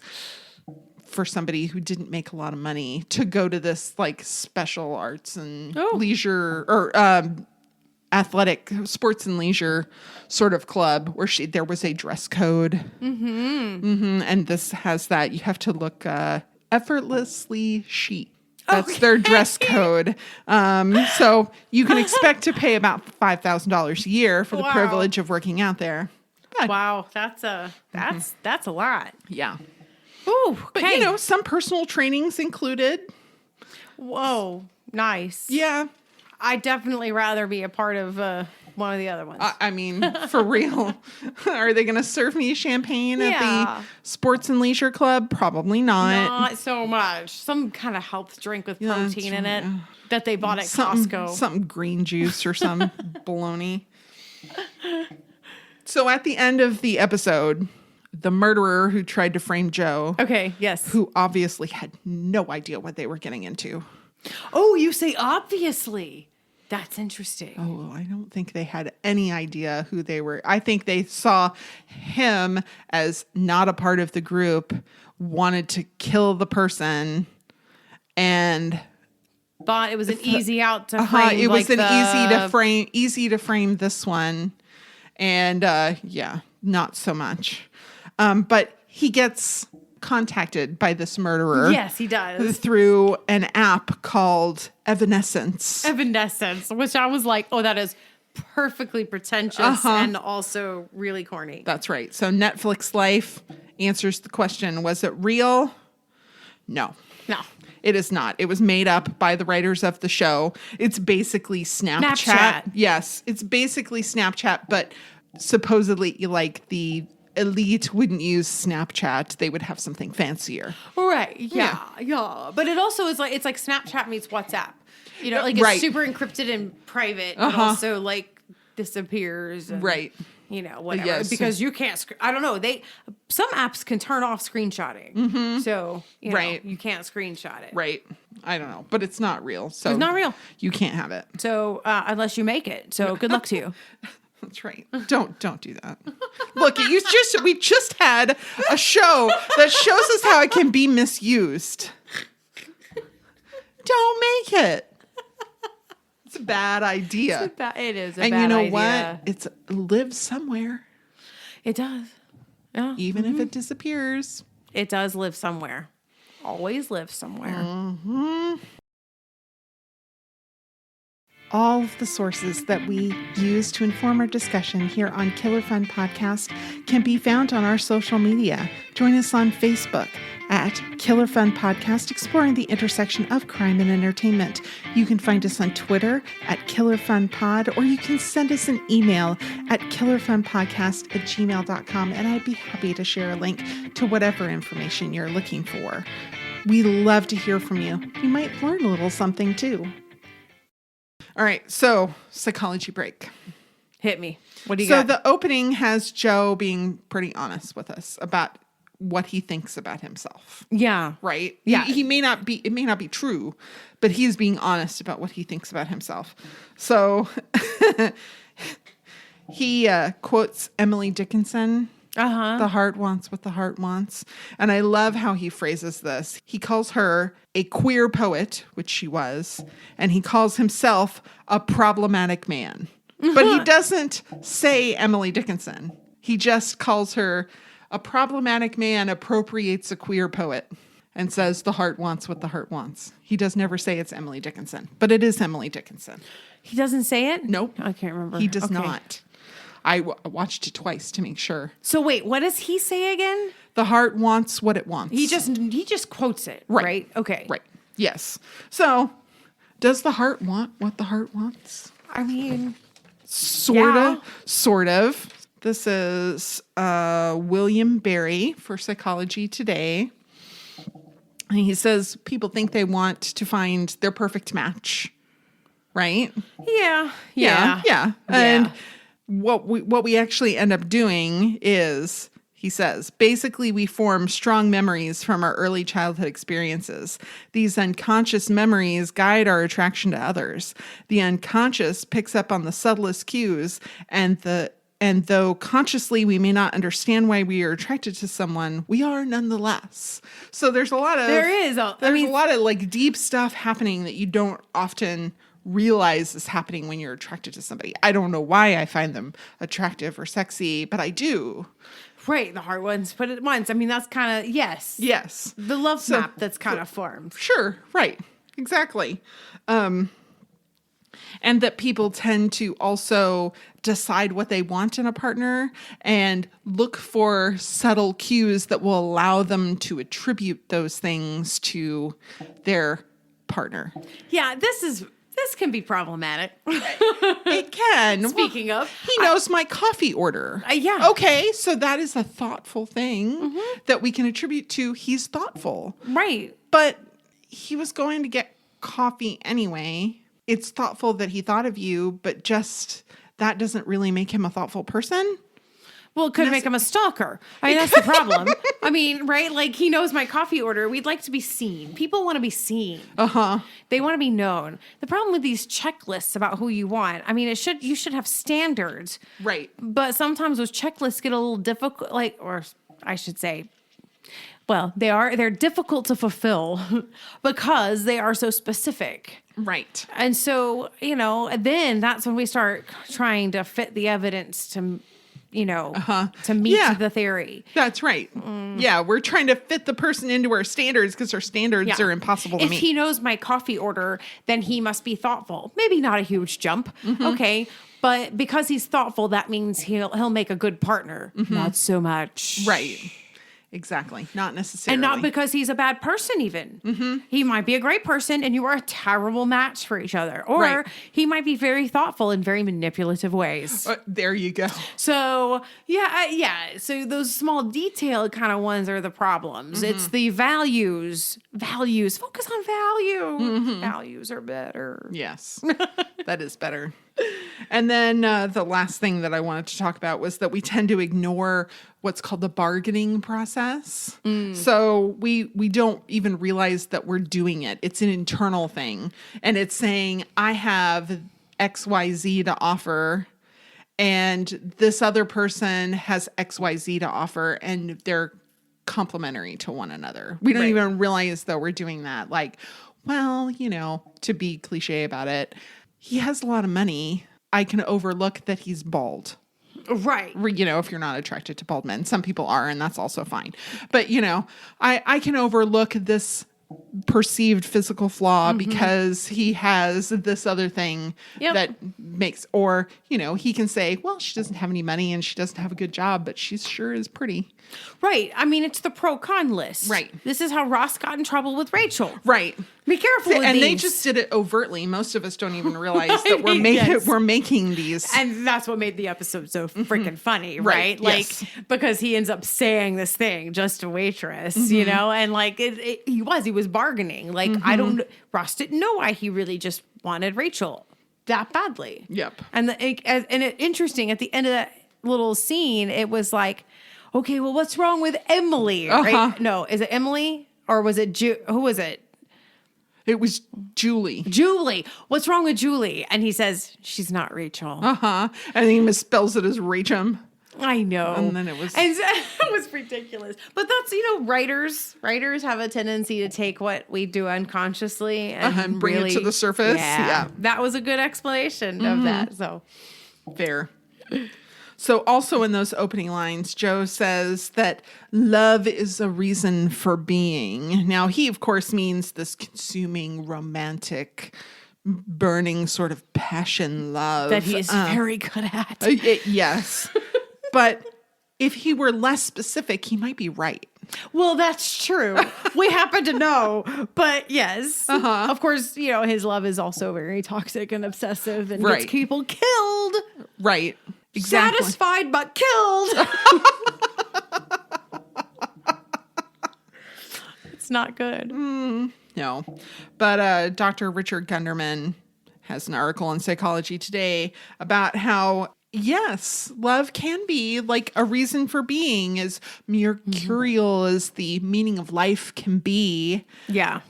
for somebody who didn't make a lot of money to go to this like special arts and leisure or athletic sports and leisure sort of club where there was a dress code. And this has that. You have to look effortlessly chic. That's their dress code. So you can expect to pay about $5,000 a year for the privilege of working out there. But, that's a lot. Yeah. Ooh, okay. But some personal trainings included. Whoa, nice. Yeah. I'd definitely rather be a part of one of the other ones. I mean, for real. Are they going to serve me champagne at Yeah. the Sports and Leisure Club? Probably not. Not so much. Some kind of health drink with protein in it right. that they bought at Something, Costco. something green juice or some baloney. So at the end of the episode, the murderer who tried to frame Joe, Okay, yes. who obviously had no idea what they were getting into. Oh, you say obviously. That's interesting. Oh, I don't think they had any idea who they were. I think they saw him as not a part of the group, wanted to kill the person, and But it was an easy out to frame. it was like easy to frame this one, and yeah, not so much. But he gets contacted by this murderer. Yes, he does. Through an app called Evanescence. Evanescence, which I was like, oh, that is perfectly pretentious and also really corny. That's right. So Netflix Life answers the question, was it real? No. No. It is not. It was made up by the writers of the show. It's basically Snapchat. Snapchat. Yes, it's basically Snapchat, but supposedly like the elite wouldn't use Snapchat. They would have something fancier. Right. Yeah. But it also is like, it's like Snapchat meets WhatsApp. You know, like it's Right. super encrypted and private, but also like disappears. And, Right. You know, whatever. Yes. Because you can't, I don't know. Some apps can turn off screenshotting. So, you know, Right. you can't screenshot it. Right. I don't know, but it's not real. So It's not real. You can't have it. So, unless you make it. So, good luck to you. That's right. Don't do that. Look, we just had a show that shows us how it can be misused. Don't make it. It's a bad idea. It is a And bad you know idea. what? It lives somewhere, It does. Yeah. even if it disappears. It does live somewhere. Always lives somewhere. All of the sources that we use to inform our discussion here on Killer Fun Podcast can be found on our social media. Join us on Facebook at Killer Fun Podcast, exploring the intersection of crime and entertainment. You can find us on Twitter at Killer Fun Pod, or you can send us an email at killerfunpodcast@gmail.com, and I'd be happy to share a link to whatever information you're looking for. We love to hear from you. You might learn a little something too. All right, so psychology break. Hit me. What do you got? So the opening has Joe being pretty honest with us about what he thinks about himself, Yeah. right? Yeah. It may not be true, but he's being honest about what he thinks about himself. So he quotes Emily Dickinson. The heart wants what the heart wants. And I love how he phrases this. He calls her a queer poet, which she was, and he calls himself a problematic man. But he doesn't say Emily Dickinson. He just calls her a problematic man appropriates a queer poet and says the heart wants what the heart wants. He does never say it's Emily Dickinson, but it is Emily Dickinson. He doesn't say it? Nope. I can't remember. He does Okay. not. I watched it twice to make sure. So wait, what does he say again? The heart wants what it wants. He just quotes it, right? Okay. Right. Yes. So, does the heart want what the heart wants? I mean, Sort of. This is William Barry for Psychology Today. And he says people think they want to find their perfect match, right? yeah. And what we actually end up doing is, he says, basically we form strong memories from our early childhood experiences. These unconscious memories guide our attraction to others. The unconscious picks up on the subtlest cues, and though consciously we may not understand why we are attracted to someone, we are nonetheless. So there's a lot of a lot of like deep stuff happening that you don't often realize is happening when you're attracted to somebody. I don't know why I find them attractive or sexy, but I do. Right, the heart ones put it once. I mean, that's kind of yes. Yes. The love map that's kind of formed. Sure, right. Exactly. And that people tend to also decide what they want in a partner and look for subtle cues that will allow them to attribute those things to their partner. Yeah, this is this can be problematic. It can. Speaking of, he knows my coffee order. Yeah. Okay, so that is a thoughtful thing that we can attribute to he's thoughtful. Right. But he was going to get coffee anyway. It's thoughtful that he thought of you, but just that doesn't really make him a thoughtful person. Well, it could make him a stalker. I mean, that's the problem. I mean, right? Like, he knows my coffee order. We'd like to be seen. People want to be seen. They want to be known. The problem with these checklists about who you want, I mean, you should have standards. Right. But sometimes those checklists get a little difficult, or I should say, well, they're difficult to fulfill because they are so specific. Right. And so, then that's when we start trying to fit the evidence to meet the theory. That's right. Yeah, we're trying to fit the person into our standards because our standards are impossible to meet. If he knows my coffee order, then he must be thoughtful. Maybe not a huge jump. Okay. But because he's thoughtful, that means he'll make a good partner. Not so much. Right. Exactly. Not necessarily. And not because he's a bad person even. He might be a great person and you are a terrible match for each other. Or he might be very thoughtful in very manipulative ways. There you go. So, yeah. So those small detailed kind of ones are the problems. It's the values. Values. Focus on value. Values are better. Yes. That is better. And then the last thing that I wanted to talk about was that we tend to ignore what's called the bargaining process. So we don't even realize that we're doing it. It's an internal thing. And it's saying, I have XYZ to offer, and this other person has XYZ to offer, and they're complementary to one another. We don't even realize that we're doing that. Like, well, to be cliche about it, he has a lot of money. I can overlook that he's bald. Right. If you're not attracted to bald men. Some people are, and that's also fine. But, I can overlook this perceived physical flaw because he has this other thing that makes, or, he can say, well, she doesn't have any money and she doesn't have a good job, but she sure is pretty. Right. I mean, it's the pro-con list. Right. This is how Ross got in trouble with Rachel. Right. Be careful with and these. they just did it overtly. Most of us don't even realize that we're making these. And that's what made the episode so freaking funny, right? Like, because he ends up saying this thing, just a waitress, and like he was bargaining. Like, Ross didn't know why he really just wanted Rachel that badly. Yep. And interesting, at the end of that little scene, it was like, okay, well, what's wrong with Emily? Right? No, is it Emily or was it who was it? It was Julie. Julie. What's wrong with Julie? And he says, she's not Rachel. And he misspells it as Rachel. I know. And then it was ridiculous. But that's, writers have a tendency to take what we do unconsciously and bring really, it to the surface. Yeah. That was a good explanation of that. So fair. So also in those opening lines, Joe says that love is a reason for being. Now, he, of course, means this consuming, romantic, burning sort of passion love. that he is very good at. Yes. But if he were less specific, he might be right. Well, that's true. We happen to know. But yes, of course, his love is also very toxic and obsessive and gets people killed. Right. Exactly. Satisfied but killed. It's not good. No. But Dr. Richard Gunderman has an article in Psychology Today about how, yes, love can be like a reason for being, as mercurial as the meaning of life can be. Yeah.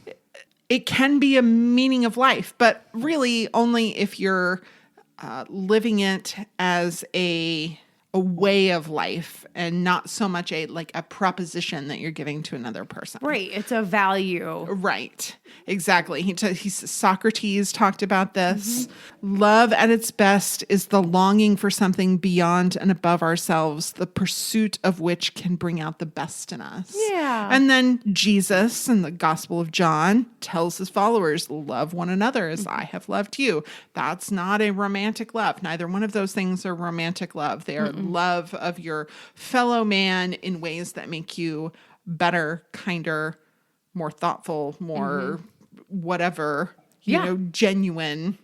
It can be a meaning of life, but really only if you're living it as a way of life and not so much a proposition that you're giving to another person. Right. It's a value. Right. Exactly. Socrates talked about this. Love at its best is the longing for something beyond and above ourselves, the pursuit of which can bring out the best in us. Yeah. And then Jesus in the Gospel of John tells his followers, love one another as I have loved you. That's not a romantic love. Neither one of those things are romantic love. They are love of your fellow man in ways that make you better, kinder, more thoughtful, more whatever, genuine.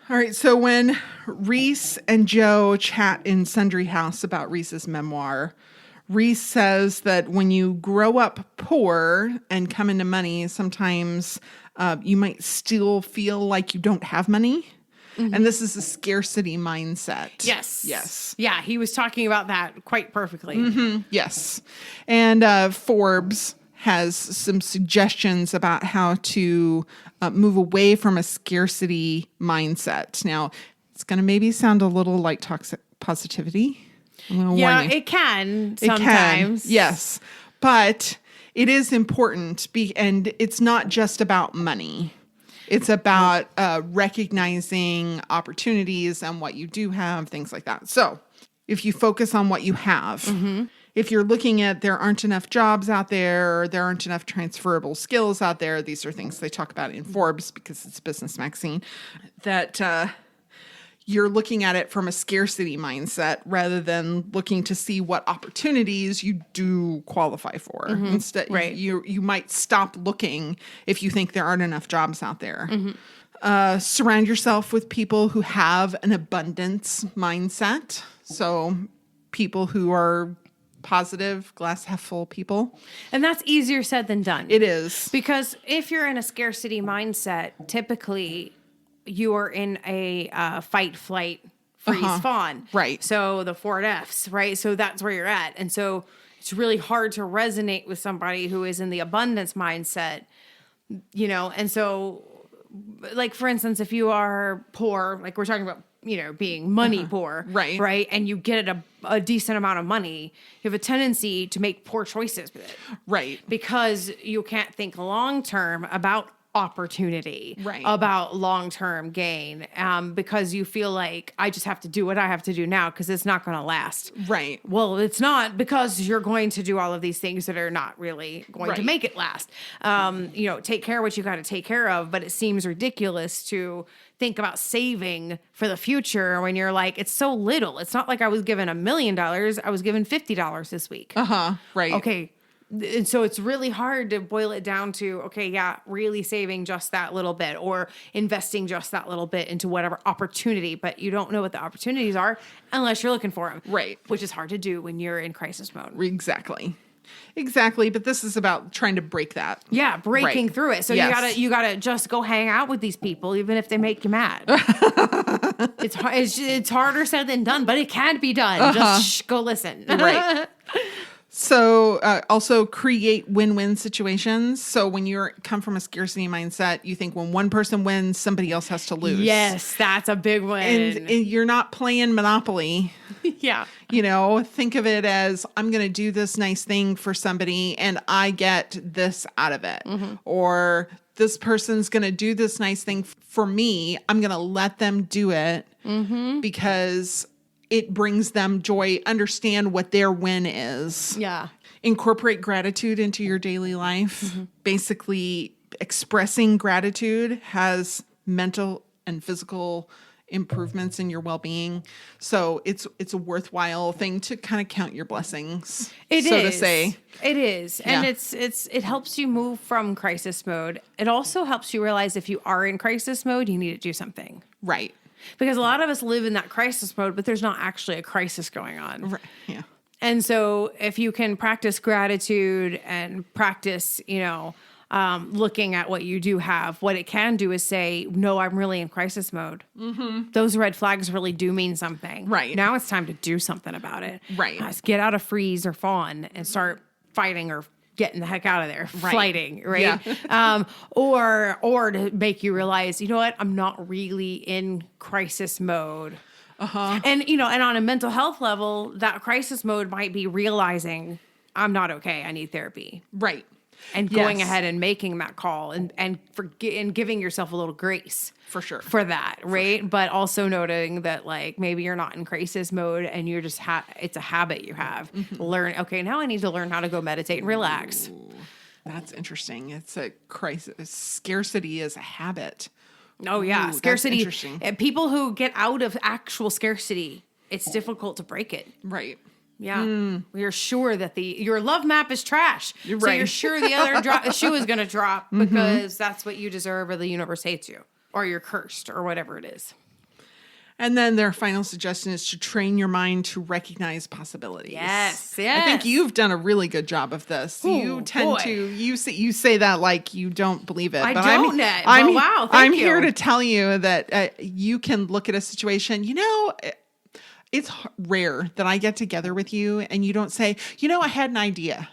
All right. So when Reese and Joe chat in Sundry House about Reese's memoir, Reese says that when you grow up poor and come into money, sometimes you might still feel like you don't have money. And this is a scarcity mindset. Yes. Yes. Yeah, he was talking about that quite perfectly. Yes. And Forbes has some suggestions about how to move away from a scarcity mindset. Now, it's going to maybe sound a little like toxic positivity. I'm going to Yeah, warn you. it can It can, sometimes. yes. But it is important, and it's not just about money. It's about recognizing opportunities and what you do have, things like that. So if you focus on what you have, if you're looking at there aren't enough jobs out there, or there aren't enough transferable skills out there, these are things they talk about in Forbes because it's a business magazine, that you're looking at it from a scarcity mindset rather than looking to see what opportunities you do qualify for. Instead, Right. you might stop looking if you think there aren't enough jobs out there. Surround yourself with people who have an abundance mindset. So people who are positive, glass half full people. And that's easier said than done. It is. Because if you're in a scarcity mindset, typically you are in a fight, flight, freeze, fawn. Right. So the 4 Fs, right? So that's where you're at. And so it's really hard to resonate with somebody who is in the abundance mindset, you know? And so, like, for instance, if you are poor, like we're talking about, you know, being money poor, Right. right? And you get a decent amount of money, you have a tendency to make poor choices with it. Right. Because you can't think long term about opportunity, Right. about long-term gain, because you feel like I just have to do what I have to do now because it's not going to last. Right. Well, it's not, because you're going to do all of these things that are not really going to Right. make it last. You know, take care of what you got to take care of, but it seems ridiculous to think about saving for the future when you're like, it's so little. It's not like I was given $1 million. I was given $50 this week. Right. Okay. And so it's really hard to boil it down to, okay, yeah, really saving just that little bit or investing just that little bit into whatever opportunity, but you don't know what the opportunities are unless you're looking for them. Right. Which is hard to do when you're in crisis mode. Exactly. But this is about trying to break that. Yeah, breaking Right. through it. So Yes. you gotta just go hang out with these people, even if they make you mad. It's harder said than done, but it can be done. Just go listen. Right. So also create win-win situations. So when you come from a scarcity mindset, you think when one person wins, somebody else has to lose. Yes, that's a big one. And you're not playing Monopoly. Yeah. You know, think of it as I'm going to do this nice thing for somebody and I get this out of it. Or this person's going to do this nice thing for me. I'm going to let them do it because it brings them joy. Understand what their win is. Yeah. Incorporate gratitude into your daily life. Basically, expressing gratitude has mental and physical improvements in your well-being. So it's a worthwhile thing to kind of count your blessings. To say. It is. And Yeah. it helps you move from crisis mode. It also helps you realize if you are in crisis mode, you need to do something. Right. Because a lot of us live in that crisis mode, but there's not actually a crisis going on. Right. Yeah. And so if you can practice gratitude and practice, you know, looking at what you do have, what it can do is say, no, I'm really in crisis mode. Those red flags really do mean something. Right. Now it's time to do something about it. Right. Let's get out of freeze or fawn and start fighting or getting the heck out of there, Right. fighting, right? Yeah. Or to make you realize, you know what, I'm not really in crisis mode. And, you know, and on a mental health level, that crisis mode might be realizing I'm not okay. I need therapy. Right. And going Yes. ahead and making that call and giving yourself a little grace For sure. for that, right? But also noting that like maybe you're not in crisis mode and you're just it's a habit you have. Learn, okay, now I need to learn how to go meditate and relax. That's interesting. It's a crisis. Scarcity is a habit. Oh yeah, Ooh, that's scarcity. interesting. People who get out of actual scarcity, it's difficult to break it. Right. Yeah, you're sure that your love map is trash. You're So right. you're sure the other shoe is going to drop because that's what you deserve, or the universe hates you, or you're cursed, or whatever it is. And then their final suggestion is to train your mind to recognize possibilities. Yes. I think you've done a really good job of this. You tend to you say that like you don't believe it. I But don't. Wow, I'm thank you. here to tell you that you can look at a situation. It's rare that I get together with you and you don't say, I had an idea.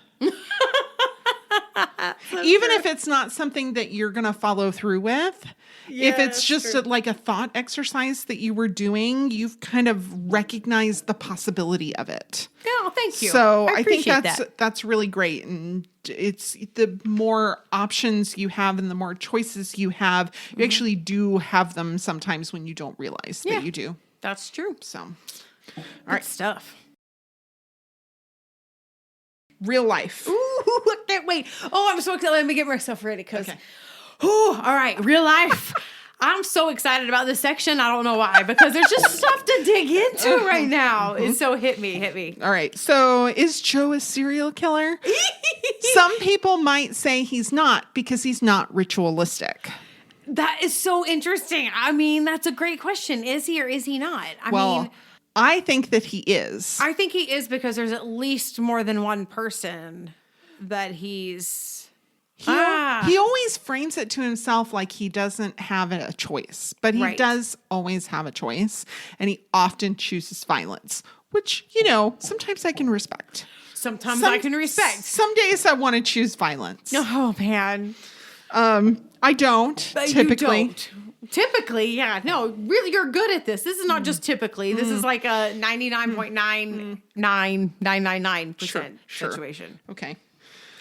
Even if it's not something that you're going to follow through with, if it's just like a thought exercise that you were doing, you've kind of recognized the possibility of it. Oh, thank you. So I think appreciate that's really great. And it's the more options you have and the more choices you have, you actually do have them sometimes when you don't realize that you do. That's true. So, all right, stuff. Real life. Ooh, I can't wait. Oh, I'm so excited. Let me get myself ready because, all right, real life. I'm so excited about this section. I don't know why, because there's just stuff to dig into right now. And so hit me. All right. So is Joe a serial killer? Some people might say he's not because he's not ritualistic. That is so interesting. I mean, that's a great question. Is he or is he not? I think that he is. I think he is because there's at least more than one person that he's... He always frames it to himself like he doesn't have a choice, but he does always have a choice, and he often chooses violence, which, sometimes I can respect. Sometimes I can respect. Some days I want to choose violence. Oh, man. I don't, typically. You don't. Typically, yeah. No, really, you're good at this. This is not just typically. This is like a 99.99999% situation. Okay.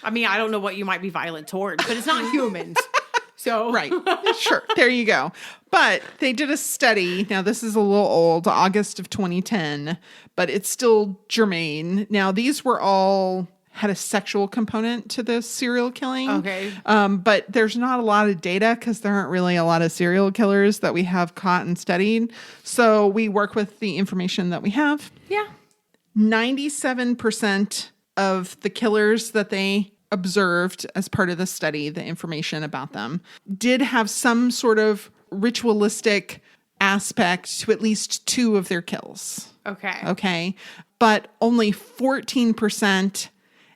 I mean, I don't know what you might be violent towards, but it's not humans. So right. Sure. There you go. But they did a study. Now, this is a little old, August of 2010, but it's still germane. Now, these were all had a sexual component to the serial killing. Okay. But there's not a lot of data because there aren't really a lot of serial killers that we have caught and studied. So we work with the information that we have. Yeah. 97% of the killers that they observed as part of the study, the information about them, did have some sort of ritualistic aspect to at least 2 of their kills. Okay. But only 14%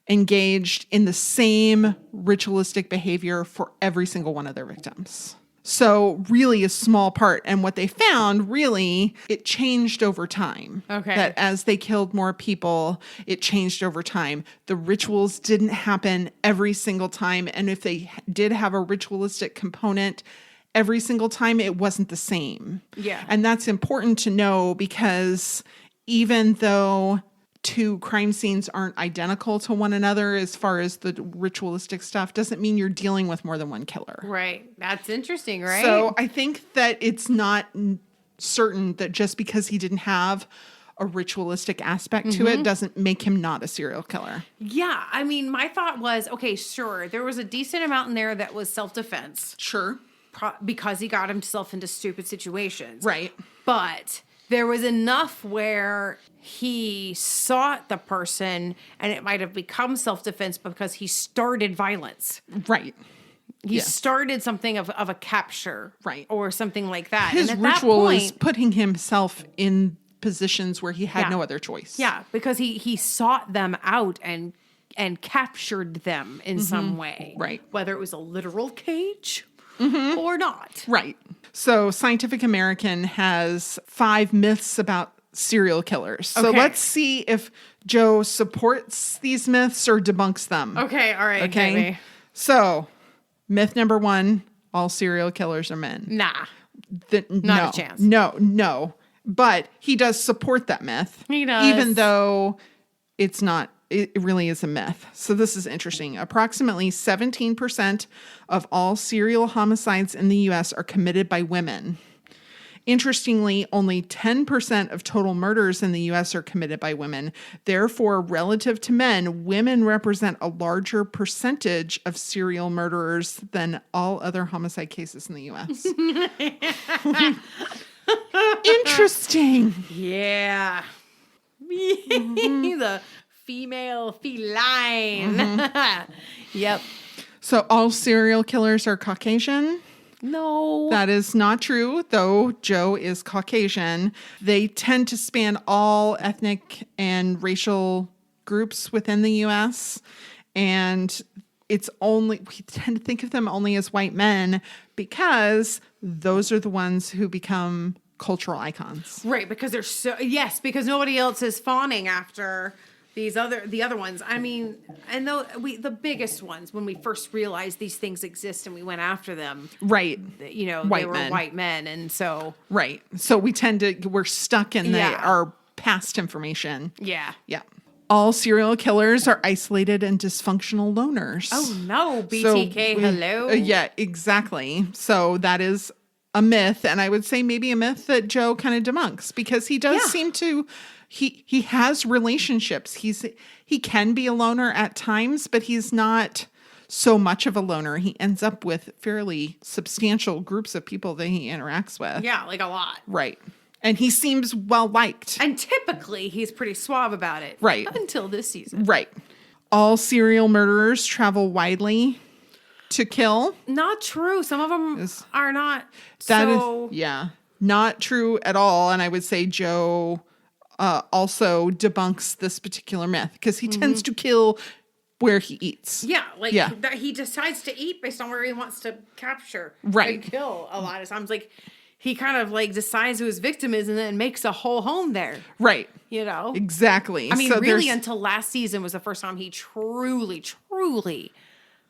engaged in the same ritualistic behavior for every single one of their victims. So really a small part. And what they found, really, it changed over time. Okay. That as they killed more people, it changed over time. The rituals didn't happen every single time. And if they did have a ritualistic component every single time, it wasn't the same. Yeah. And that's important to know because even though 2 crime scenes aren't identical to one another as far as the ritualistic stuff, doesn't mean you're dealing with more than one killer. Right. That's interesting, right? So I think that it's not certain that just because he didn't have a ritualistic aspect to it doesn't make him not a serial killer. Yeah. I mean, my thought was, okay, sure. There was a decent amount in there that was self-defense. Sure. Because he got himself into stupid situations. Right. But there was enough where he sought the person and it might have become self-defense because he started violence. Right. He started something of a capture. Right. Or something like that. His and at ritual that point, is putting himself in positions where he had no other choice. Yeah, because he sought them out and captured them in some way. Right. Whether it was a literal cage or not. Right. So Scientific American has 5 myths about serial killers. So let's see if Joe supports these myths or debunks them. Okay, all right. Okay. So myth number 1, all serial killers are men. Nah. Not a chance. No. But he does support that myth. He does. Even though it's not. It really is a myth. So this is interesting. Approximately 17% of all serial homicides in the U.S. are committed by women. Interestingly, only 10% of total murders in the U.S. are committed by women. Therefore, relative to men, women represent a larger percentage of serial murderers than all other homicide cases in the U.S. Interesting. Yeah. The female feline. Yep. So all serial killers are Caucasian? No. That is not true, though Joe is Caucasian. They tend to span all ethnic and racial groups within the U.S. And we tend to think of them only as white men because those are the ones who become cultural icons. Right, because because nobody else is fawning after the other ones. I mean, and the biggest ones when we first realized these things exist and we went after them. Right. They were white men, and so right. So we're stuck in our past information. Yeah. Yeah. All serial killers are isolated and dysfunctional loners. Oh no, BTK, hello. Yeah, exactly. So that is a myth, and I would say maybe a myth that Joe kind of debunks because he does seem to. He has relationships. He can be a loner at times, but he's not so much of a loner. He ends up with fairly substantial groups of people that he interacts with. Yeah, like a lot. Right. And he seems well liked. And typically he's pretty suave about it. Right. Until this season. Right. All serial murderers travel to kill. Not true. Some of them are not. Not true at all. And I would say Joe also debunks this particular myth because he tends to kill where he eats. Yeah, that he decides to eat based on where he wants to capture and kill a lot of times. Like he kind of decides who his victim is and then makes a whole home there. Right. I Exactly. mean, really until last season was the first time he truly, truly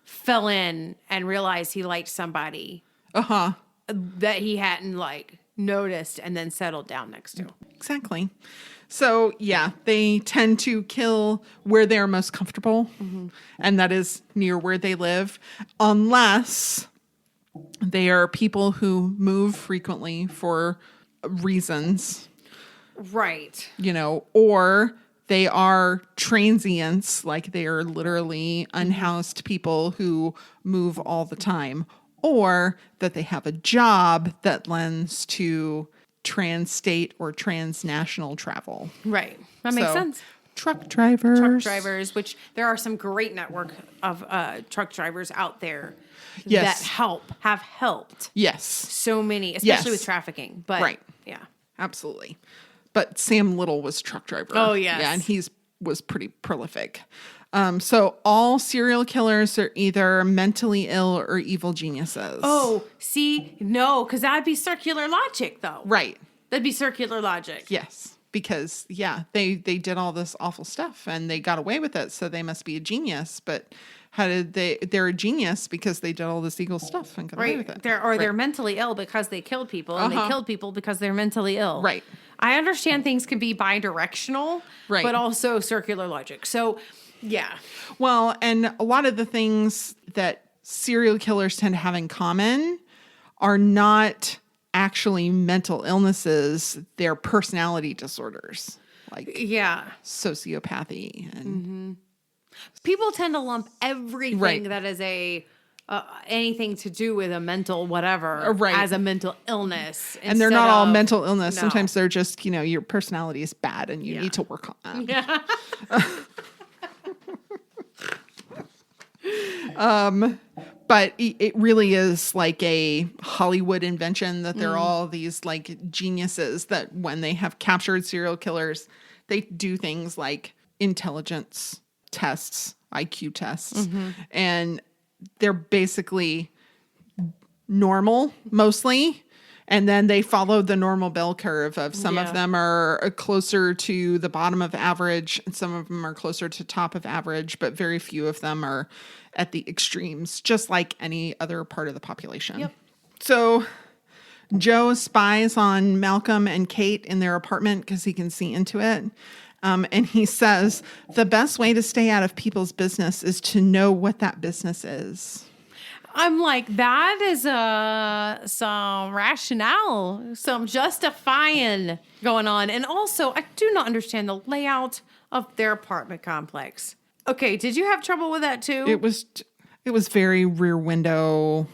fell in and realized he liked somebody. That he hadn't noticed and then settled down next to. Exactly. So, yeah, they tend to kill where they're most comfortable, and that is near where they live, unless they are people who move frequently for reasons. Right. Or they are transients, like they are literally unhoused people who move all the time, or that they have a job that lends to trans-state or transnational travel. Right. That makes sense. Truck drivers. Which there are some great network of truck drivers out there yes. that have helped. Yes. So many, especially with trafficking. But right. Yeah. Absolutely. But Sam Little was truck driver. Oh, yes. Yeah, and was pretty prolific. So all serial killers are either mentally ill or evil geniuses. Oh, see? No, because that'd be circular logic, though. Right. That'd be circular logic. Yes. Because, they did all this awful stuff and they got away with it, so they must be a genius. But how did they're a genius because they did all this evil stuff and got away with it. They're mentally ill because they killed people, and they killed people because they're mentally ill. Right. I understand things can be bi-directional, right. but also circular logic. So... yeah. Well, and a lot of the things that serial killers tend to have in common are not actually mental illnesses. They're personality disorders, like sociopathy. And people tend to lump everything that is anything to do with a mental whatever as a mental illness. And they're not all mental illness. No. Sometimes they're just, your personality is bad and you need to work on that. Yeah. But it really is like a Hollywood invention that they're all these geniuses that when they have captured serial killers, they do things like intelligence tests, IQ tests, and they're basically normal mostly. And then they follow the normal bell curve of some of them are closer to the bottom of average and some of them are closer to top of average, but very few of them are at the extremes, just like any other part of the population. Yep. So Joe spies on Malcolm and Kate in their apartment because he can see into it. And he says, the best way to stay out of people's business is to know what that business is. I'm like, that is some rationale, some justifying going on. And also, I do not understand the layout of their apartment complex. Okay, did you have trouble with that too? It was very rear window.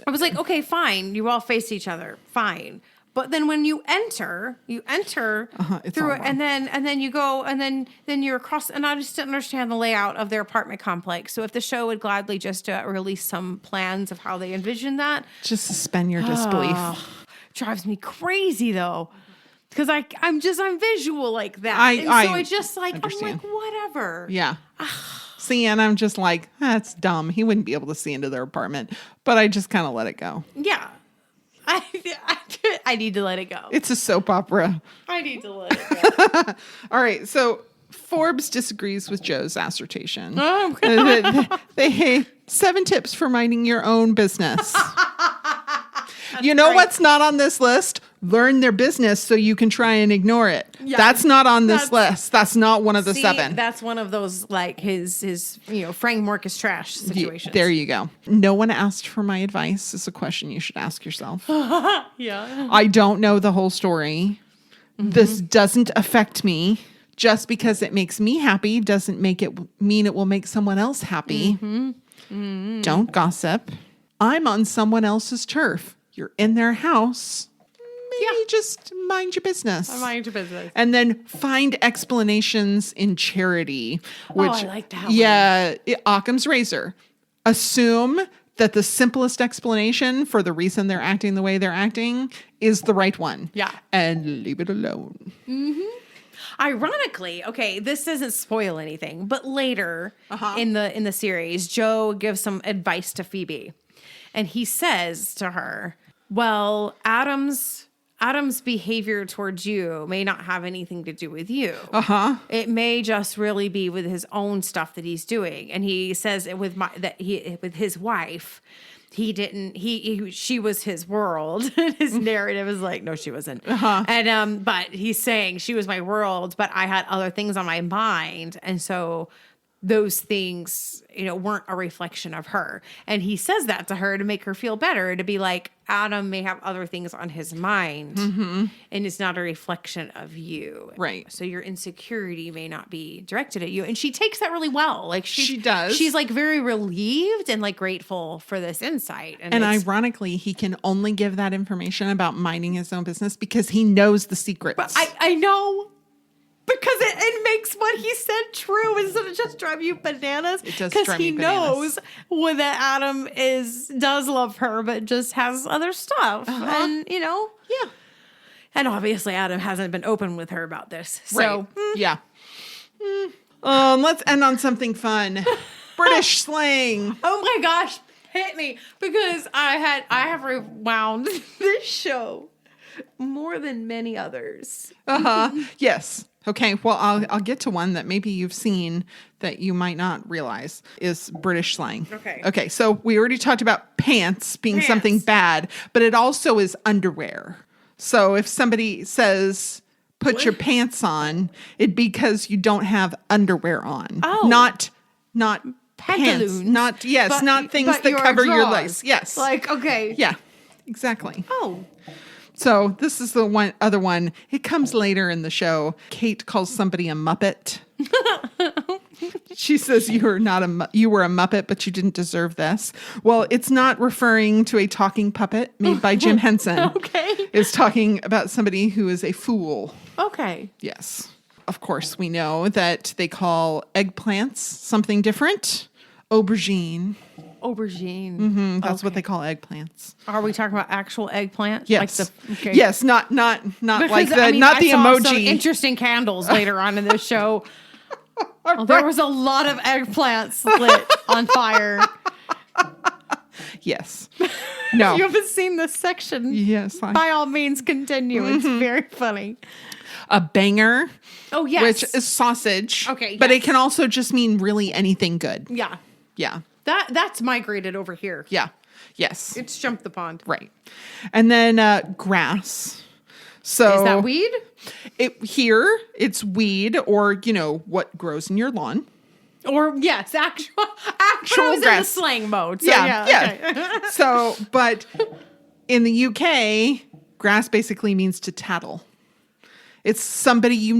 I was like, okay, fine. You all face each other. Fine. But then when you enter it's through all it, and then you go, and then you're across. And I just didn't understand the layout of their apartment complex. So if the show would gladly just release some plans of how they envision that, Just suspend your disbelief. drives me crazy though, because I'm visual like that, I it's just like understand. I'm like whatever. Yeah. See, and I'm just like, that's dumb. He wouldn't be able to see into their apartment, but I just kind of let it go. Yeah. I need to let it go. It's a soap opera. I need to let it go. All right. So Forbes disagrees with Joe's assertion. Oh, They 7 tips for minding your own business. You know great. what's not on this list? Learn their business so you can try and ignore it. Yeah, that's not on this list. That's not one of the 7. That's one of those like his Frank Marcus trash situations. There you go. No one asked for my advice is a question you should ask yourself. Yeah. I don't know the whole story. This doesn't affect me. Just because it makes me happy doesn't make it mean it will make someone else happy. Don't gossip. I'm on someone else's turf. You're in their house. Maybe just mind your business. Mind your business. And then find explanations in charity. Which, I like that one. Yeah, Occam's razor. Assume that the simplest explanation for the reason they're acting the way they're acting is the right one. Yeah. And leave it alone. Ironically, okay, this doesn't spoil anything, but later in the series, Joe gives some advice to Phoebe. And he says to her, well, Adam's behavior towards you may not have anything to do with you. It may just really be with his own stuff that he's doing. And he says with his wife, she was his world. His narrative is like, no, she wasn't. And but he's saying she was my world, but I had other things on my mind, and so those things, weren't a reflection of her. And he says that to her to make her feel better, to be like, Adam may have other things on his mind and it's not a reflection of you. Right. So your insecurity may not be directed at you. And she takes that really well. Like she does. She's like very relieved and like grateful for this insight. And ironically, he can only give that information about minding his own business because he knows the secrets. But I know. Because it makes what he said true instead of just drive you bananas. It does drive me bananas. Because he knows that Adam does love her, but just has other stuff. And, Yeah. And obviously Adam hasn't been open with her about this. So, Right. Yeah. Let's end on something fun. British slang. Oh my gosh, hit me. Because I have rewound this show more than many others. Yes. Okay, well, I'll get to one that maybe you've seen that you might not realize is British slang. Okay, so we already talked about pants being something bad, but it also is underwear. So if somebody says, put your pants on, it'd be because you don't have underwear on. Oh. Not Pantaloons. pants. Not things that cover your legs. Yes. Like, okay. Yeah, exactly. Oh. So this is the other one. It comes later in the show. Kate calls somebody a Muppet. She says you were a Muppet, but you didn't deserve this. Well, it's not referring to a talking puppet made by Jim Henson. Okay. It's talking about somebody who is a fool. Okay. Yes. Of course, we know that they call eggplants something different. Aubergine. That's what they call eggplants. Are we talking about actual eggplant? Yes. Yes, not Because, like the I the saw emoji. some interesting candles later on in this show. There was a lot of eggplants lit on fire. Yes. No. You haven't seen this section. Yes. By all means, continue. It's very funny. A banger. Oh, yes. Which is sausage. Okay, But yes. it can also just mean really anything good. Yeah. Yeah. That's migrated over here. Yeah. Yes. It's jumped the pond. Right. And then grass. So is that weed? Here, it's weed or, what grows in your lawn. Or, yes, actual grass. In the slang mode. So, Yeah. Okay. So, but in the UK, grass basically means to tattle. It's somebody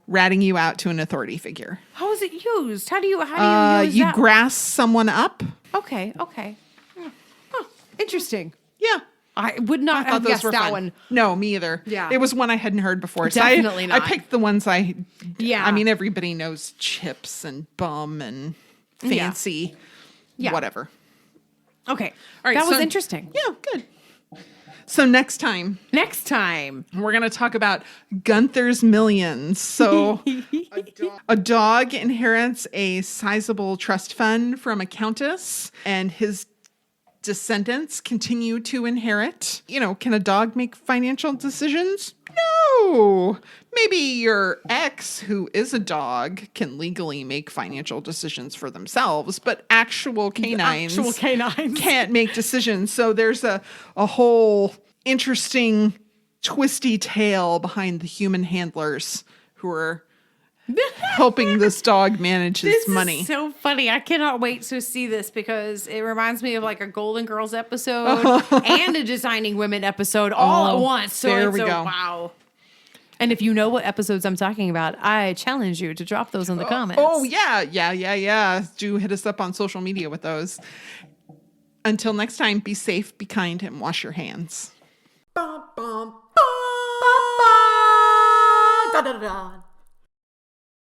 ratting you out to an authority figure. How is it used? How do you use that? You grass someone up. Okay. Huh. Interesting. Yeah. I would not have guessed that fun. one. No, me either. Yeah. It was one I hadn't heard before. Definitely I not. picked the ones Yeah. I mean, everybody knows chips and bum and fancy, Yeah. whatever. Okay. All right. That was so- interesting. Yeah, good. So next time, Next time. we're going to talk about Gunther's Millions. So a dog inherits a sizable trust fund from a countess, and his descendants continue to inherit. You know, can a dog make financial decisions? No. Maybe your ex, who is a dog, can legally make financial decisions for themselves, but actual canines can't make decisions. So there's a whole interesting twisty tale behind the human handlers who are helping this dog manage his money. This is so funny. I cannot wait to see this because it reminds me of like a Golden Girls episode and a Designing Women episode all at once. So there it's we go. Wow. And if you know what episodes I'm talking about, I challenge you to drop those in the comments. Oh, yeah. Do hit us up on social media with those. Until next time, be safe, be kind, and wash your hands. Bum, bum, bum. Da, da, da, da.